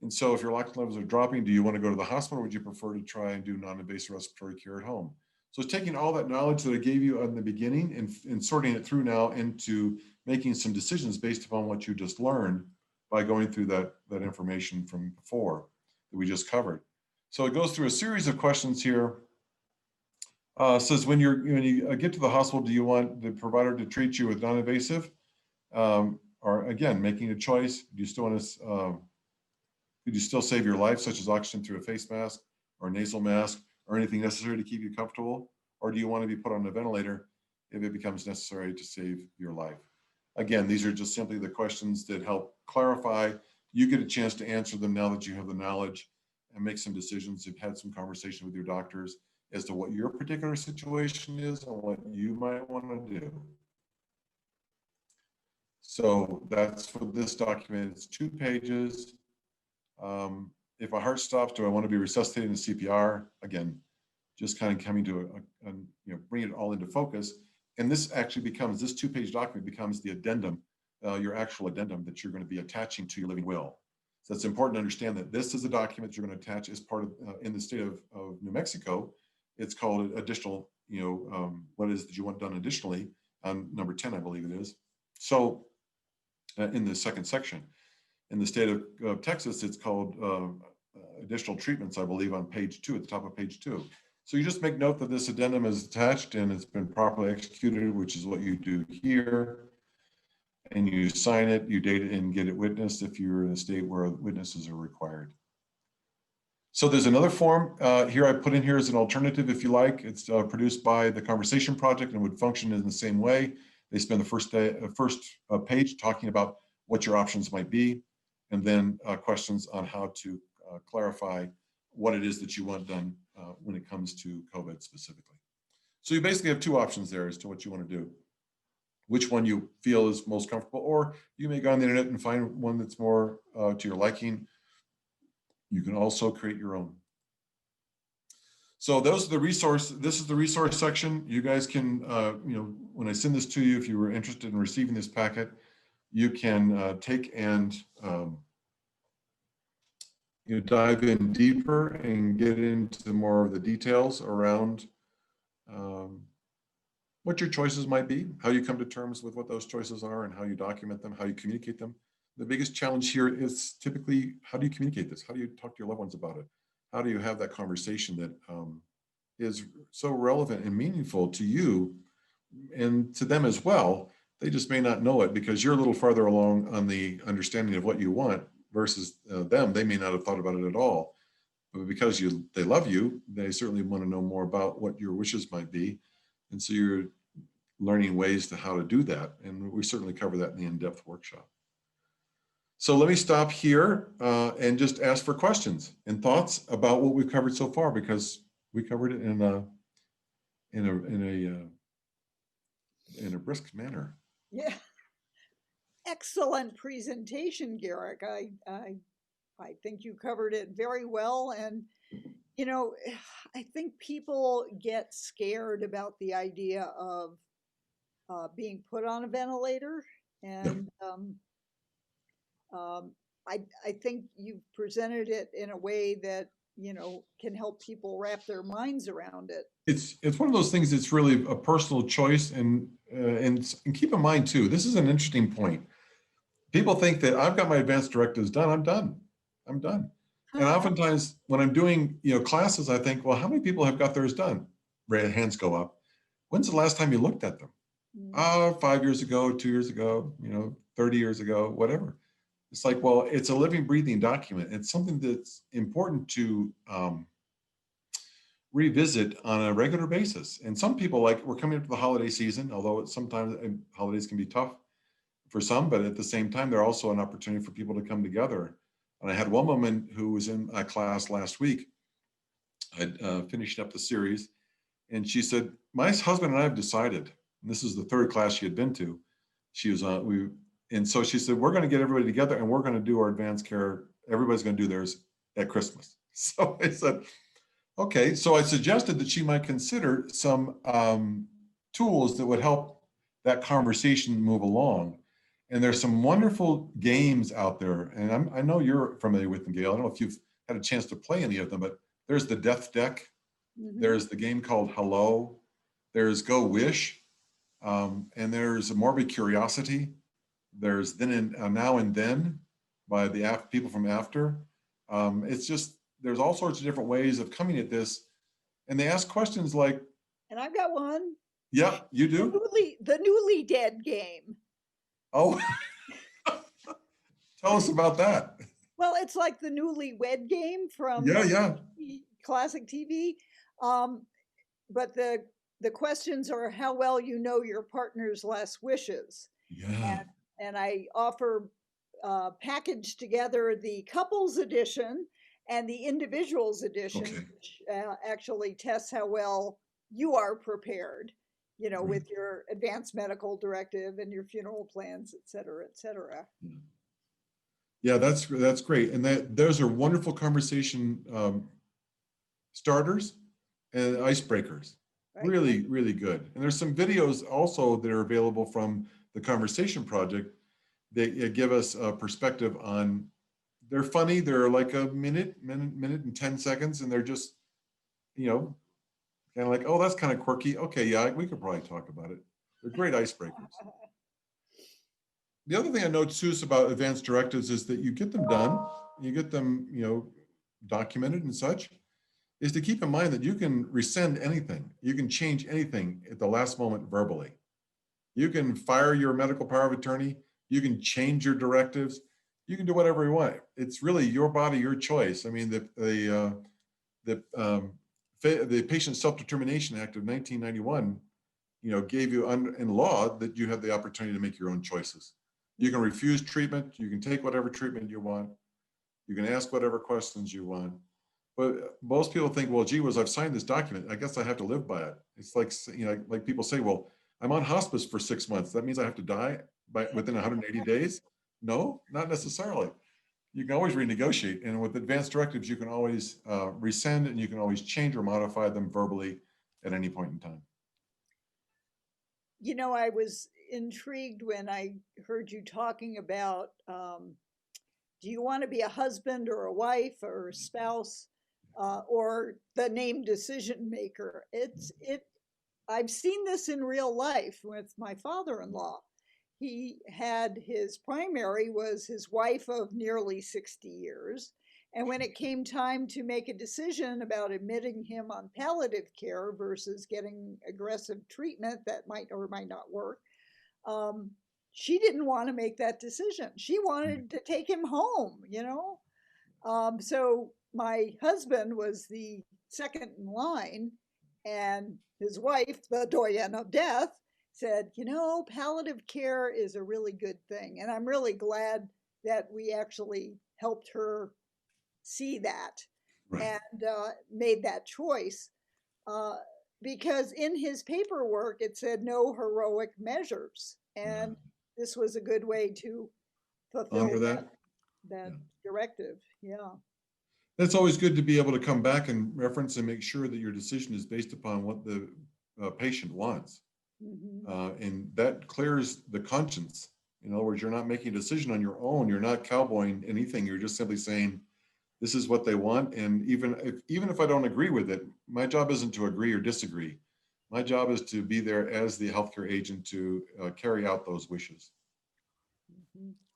And so if your oxygen levels are dropping, do you want to go to the hospital, or would you prefer to try and do non-invasive respiratory care at home? So it's taking all that knowledge that I gave you in the beginning and sorting it through now into making some decisions based upon what you just learned by going through that information from before that we just covered. So it goes through a series of questions here. Says when you get to the hospital, do you want the provider to treat you with non-invasive? Or again, making a choice. Do you still want to, could you still save your life, such as oxygen through a face mask or a nasal mask or anything necessary to keep you comfortable? Or do you want to be put on a ventilator if it becomes necessary to save your life? Again, these are just simply the questions that help clarify. You get a chance to answer them now that you have the knowledge, and make some decisions. You've had some conversation with your doctors as to what your particular situation is and what you might want to do. So that's for this document. It's 2 pages. If my heart stops, do I want to be resuscitated in CPR? Again, just kind of coming to bring it all into focus. And this actually becomes, this 2-page document becomes the addendum, your actual addendum that you're going to be attaching to your living will. So it's important to understand that this is a document you're going to attach as part of, in the state of New Mexico, it's called additional, what is that you want done additionally on number 10, I believe it is. So in the second section, in the state of Texas, it's called additional treatments, I believe, on page 2, at the top of page 2. So you just make note that this addendum is attached and it's been properly executed, which is what you do here. And you sign it, you date it, and get it witnessed if you're in a state where witnesses are required. So there's another form here I put in here as an alternative, if you like. It's produced by the Conversation Project and would function in the same way. They spend the first page talking about what your options might be, and then questions on how to clarify what it is that you want done when it comes to COVID specifically. So you basically have 2 options there as to what you want to do, which one you feel is most comfortable, or you may go on the internet and find one that's more to your liking. You can also create your own. So those are the resource. This is the resource section. You guys can, when I send this to you, if you were interested in receiving this packet, you can take and dive in deeper and get into more of the details around what your choices might be, how you come to terms with what those choices are, and how you document them, how you communicate them. The biggest challenge here is typically, how do you communicate this? How do you talk to your loved ones about it? How do you have that conversation that is so relevant and meaningful to you and to them as well? They just may not know it because you're a little farther along on the understanding of what you want versus them. They may not have thought about it at all, but because they love you, they certainly want to know more about what your wishes might be. And so you're learning ways to how to do that. And we certainly cover that in the in-depth workshop. So let me stop here and just ask for questions and thoughts about what we've covered so far, because we covered it in a brisk manner. Yeah. excellent presentation, Garrick. I think you covered it very well. And, you know, I think people get scared about the idea of being put on a ventilator. Yeah. And um, I think you've presented it in a way that, you know, can help people wrap their minds around it. It's one of those things that's really a personal choice, and keep in mind too, this is an interesting point. People think that I've got my advanced directives done, I'm done. And oftentimes when I'm doing, classes, I think, well, how many people have got theirs done? Hands go up. When's the last time you looked at them? Mm. 5 years ago, 2 years ago, 30 years ago, whatever. It's like, well, it's a living, breathing document. It's something that's important to revisit on a regular basis. And some people, like, we're coming up to the holiday season, although sometimes holidays can be tough for some, but at the same time, they're also an opportunity for people to come together. And I had one woman who was in a class last week. I'd finished up the series, and she said, my husband and I have decided, and this is the third class she had been to. She was and so she said, we're going to get everybody together and we're going to do our advanced care. Everybody's going to do theirs at Christmas. So I said, okay. So I suggested that she might consider some tools that would help that conversation move along. And there's some wonderful games out there. And I know you're familiar with them, Gail. I don't know if you've had a chance to play any of them, but there's the Death Deck. Mhm. There's the game called Hello. There's Go Wish. And there's Morbid Curiosity. There's Then and Now and Then by the people from After. It's just, there's all sorts of different ways of coming at this. And they ask questions like, And I've got one. yeah, you The do? newly dead game. Oh, tell us about that. Well, it's like the newlywed game from Yeah. classic TV. But the questions are how well you know your partner's last wishes. Yeah. And I offer packaged together the couples edition and the individuals edition, Okay. which actually tests how well you are prepared, Right. with your advanced medical directive and your funeral plans, et cetera, et cetera. Yeah, that's great. And those are wonderful conversation starters and icebreakers. Right? Really, really good. And there's some videos also that are available from the Conversation Project that give us a perspective on. They're funny. They're like a minute and 10 seconds, and they're just, kind of like, oh, that's kind of quirky. Okay, yeah, we could probably talk about it. They're great icebreakers. The other thing I noticed about advanced directives is that you get them done, you get them, documented and such, is to keep in mind that you can rescind anything. You can change anything at the last moment verbally. You can fire your medical power of attorney. You can change your directives. You can do whatever you want. It's really your body, your choice. I mean, the Patient Self-Determination Act of 1991, gave you in law that you have the opportunity to make your own choices. You can refuse treatment. You can take whatever treatment you want. You can ask whatever questions you want. But most people think, well, gee whiz, I've signed this document. I guess I have to live by it. It's like, like people say, well, I'm on hospice for 6 months. That means I have to die within 180 days? No, not necessarily. You can always renegotiate. And with advanced directives, you can always rescind, and you can always change or modify them verbally at any point in time. I was intrigued when I heard you talking about do you want to be a husband or a wife or a spouse or the named decision maker? I've seen this in real life with my father-in-law. He had his primary was his wife of nearly 60 years. And when it came time to make a decision about admitting him on palliative care versus getting aggressive treatment that might or might not work, she didn't want to make that decision. She wanted to take him home. So my husband was the second in line, and his wife, the doyen of death, said, palliative care is a really good thing. And I'm really glad that we actually helped her see that Right. and made that choice. Because in his paperwork, it said no heroic measures. And this was a good way to fulfill honor that. that Yeah. directive. Yeah. It's always good to be able to come back and reference and make sure that your decision is based upon what the patient wants. And that clears the conscience. In other words, you're not making a decision on your own. You're not cowboying anything. You're just simply saying, this is what they want. And even if I don't agree with it, my job isn't to agree or disagree. My job is to be there as the healthcare agent to carry out those wishes.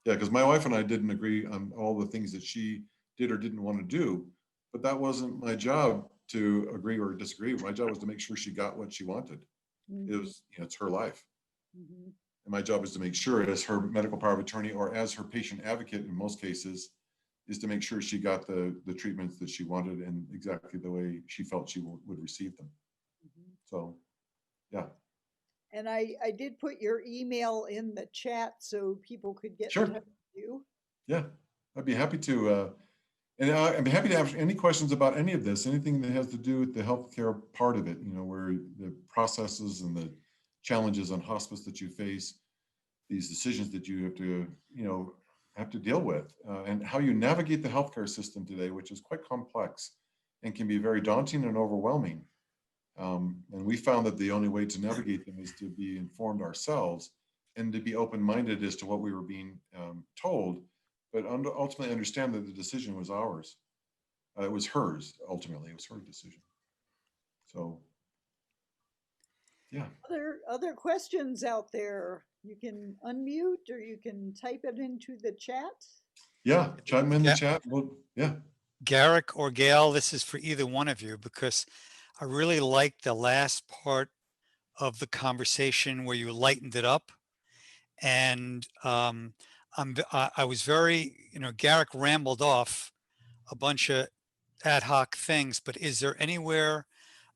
Yeah, because my wife and I didn't agree on all the things that she did or didn't want to do, but that wasn't my job to agree or disagree. My job was to make sure she got what she wanted. It was, it's her life. And my job is to make sure, as her medical power of attorney or as her patient advocate in most cases, is to make sure she got the treatments that she wanted and exactly the way she felt she would receive them. So, yeah. And I did put your email in the chat so people could get Sure. in touch with you. Yeah, I'd be happy to. And I'm happy to have any questions about any of this, anything that has to do with the healthcare part of it, where the processes and the challenges on hospice that you face, these decisions that you have to deal with, and how you navigate the healthcare system today, which is quite complex and can be very daunting and overwhelming. And we found that the only way to navigate them is to be informed ourselves and to be open-minded as to what we were being told, but ultimately understand that the decision was ours. It was hers, ultimately. It was her decision. So, yeah. Other questions out there, you can unmute or you can type it into the chat. Yeah, chime in the chat. Well, yeah. Garrick or Gail, this is for either one of you, because I really liked the last part of the conversation where you lightened it up. And I was very, Garrick rambled off a bunch of ad hoc things, but is there anywhere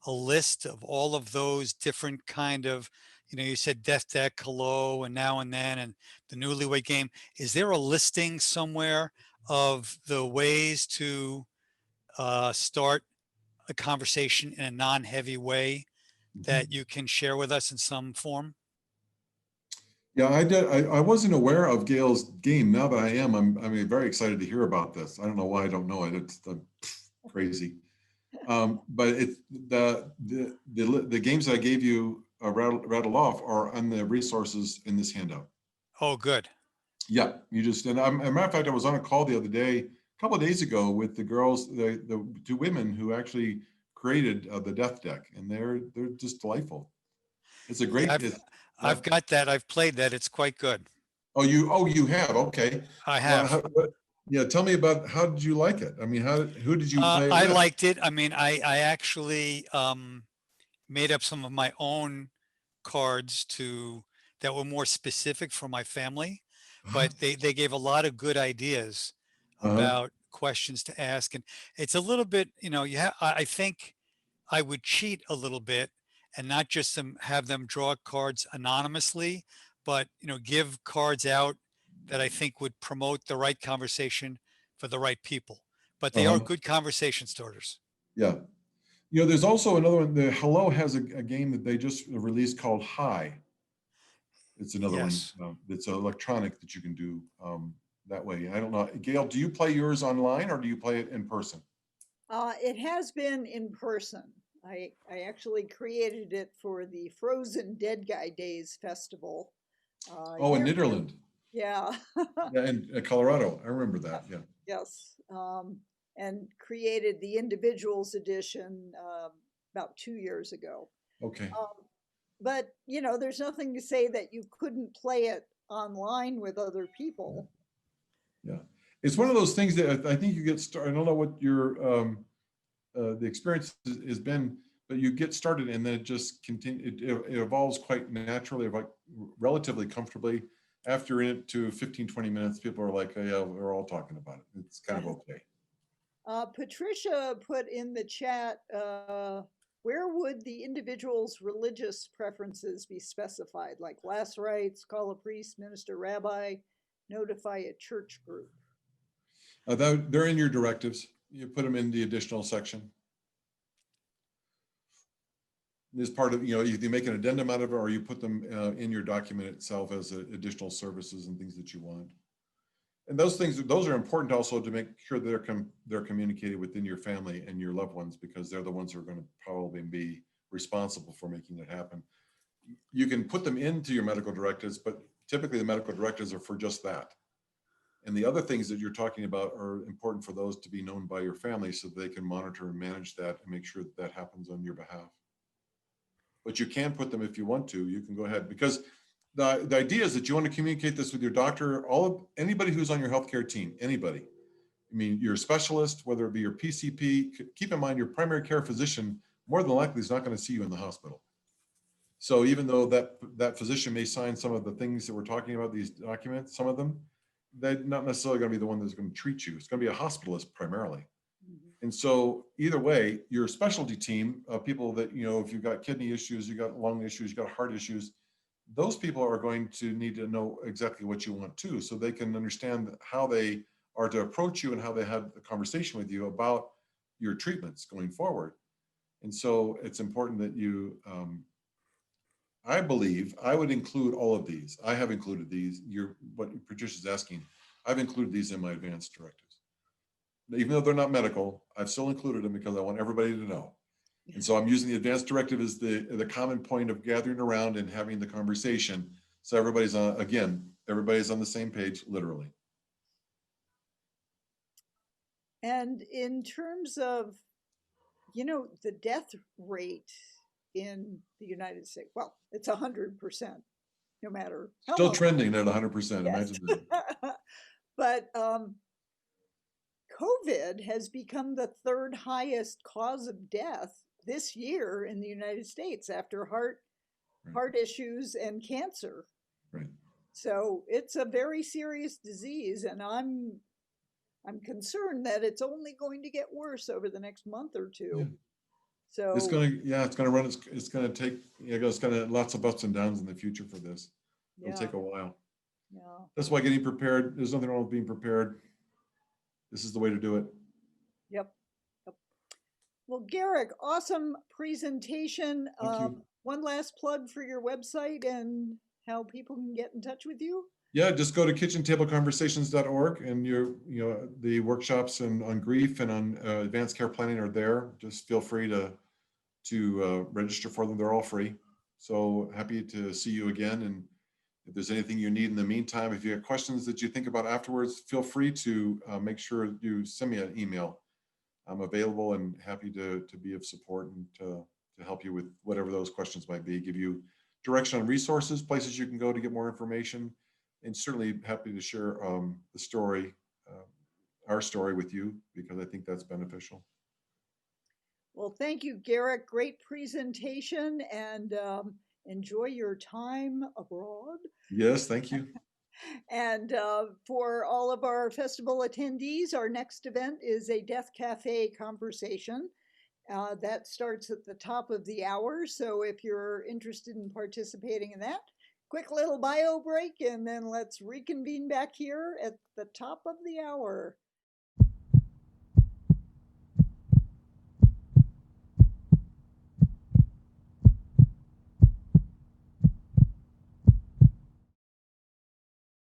a list of all of those different kind of, you said death deck, hello, and now and then, and the newlywed game. Is there a listing somewhere of the ways to start a conversation in a non-heavy way that you can share with us in some form? Yeah, I did. I wasn't aware of Gail's game. Now that I am, I'm very excited to hear about this. I don't know why I don't know it. It's crazy. But it's the games that I gave you rattle off are on the resources in this handout. Oh, good. Yeah, as a matter of fact, I was on a call the other day, a couple of days ago, with the girls, the two women who actually created the death deck, and they're just delightful. It's a great. I've got that. I've played that. It's quite good. Oh, you have? Okay. I have. Yeah, tell me about, how did you like it? I mean, who did you play it I with? liked it. I mean, I actually made up some of my own cards that were more specific for my family, Uh-huh. but they gave a lot of good ideas about questions to ask. And it's a little bit, I think I would cheat a little bit and not just have them draw cards anonymously, but give cards out that I think would promote the right conversation for the right people. But they are Uh-huh. good conversation starters. Yeah. There's also another one. The Hello has a game that they just released called Hi. It's another one Yes. that's electronic that you can do that way. I don't know. Gail, do you play yours online or do you play it in person? It has been in person. I actually created it for the Frozen Dead Guy Days Festival. Oh, in Netherlands. Yeah. Yeah, in Colorado. I remember that. Yeah. Yes. And created the individuals edition about 2 years ago. Okay. But, there's nothing to say that you couldn't play it online with other people. Yeah. It's one of those things that I think you get started. I don't know what your the experience has been, but you get started and then it just continue. It evolves quite naturally, like relatively comfortably. After it to 15, 20 minutes, people are like, oh, yeah, we're all talking about it. It's kind of okay. Patricia put in the chat, where would the individual's religious preferences be specified? Like last rites, call a priest, minister, rabbi, notify a church group. They're in your directives. You put them in the additional section. as part of, you make an addendum out of it, or you put them in your document itself as additional services and things that you want. And those are important also to make sure they're communicated within your family and your loved ones, because they're the ones who are going to probably be responsible for making it happen. You can put them into your medical directives, but typically the medical directives are for just that. And the other things that you're talking about are important for those to be known by your family so they can monitor and manage that and make sure that happens on your behalf. But you can put them if you want to. You can go ahead, because the idea is that you want to communicate this with your doctor, anybody who's on your healthcare team, anybody. I mean, your specialist, whether it be your PCP, keep in mind your primary care physician more than likely is not going to see you in the hospital. So even though that physician may sign some of the things that we're talking about, these documents, some of them, they're not necessarily going to be the one that's going to treat you. It's going to be a hospitalist primarily. And so either way, your specialty team of people that, if you've got kidney issues, you've got lung issues, you've got heart issues, those people are going to need to know exactly what you want too, so they can understand how they are to approach you and how they have a conversation with you about your treatments going forward. And so it's important that you, I believe I would include all of these. I have included these. What Patricia's asking, I've included these in my advanced directives. Even though they're not medical, I've still included them because I want everybody to know. And so I'm using the advanced directive as the common point of gathering around and having the conversation. So everybody's on the same page, literally. And in terms of, the death rate in the United States, well, it's 100%, no matter how Still long. trending at 100%. Yes. Imagine that. But COVID has become the third highest cause of death this year in the United States after heart issues and cancer. Right. So it's a very serious disease, and I'm concerned that it's only going to get worse over the next month or two. Yeah. So It's going to run. It's going to take. It's going to lots of ups and downs in the future for this. It'll take a while. Yeah. That's why getting prepared. There's nothing wrong with being prepared. This is the way to do it. Yep. Well, Garrick, awesome presentation. Thank you. One last plug for your website and how people can get in touch with you. Yeah, just go to kitchentableconversations.org, and the workshops on grief and on advanced care planning are there. Just feel free to register for them. They're all free. So happy to see you again. And if there's anything you need in the meantime, if you have questions that you think about afterwards, feel free to make sure you send me an email. I'm available and happy to be of support and to help you with whatever those questions might be, give you direction on resources, places you can go to get more information, and certainly happy to share the story, our story with you, because I think that's beneficial. Well, thank you, Garrick. Great presentation, and enjoy your time abroad. Yes, thank you. And for all of our festival attendees, our next event is a Death Cafe conversation. That starts at the top of the hour. So if you're interested in participating in that, quick little bio break, and then let's reconvene back here at the top of the hour.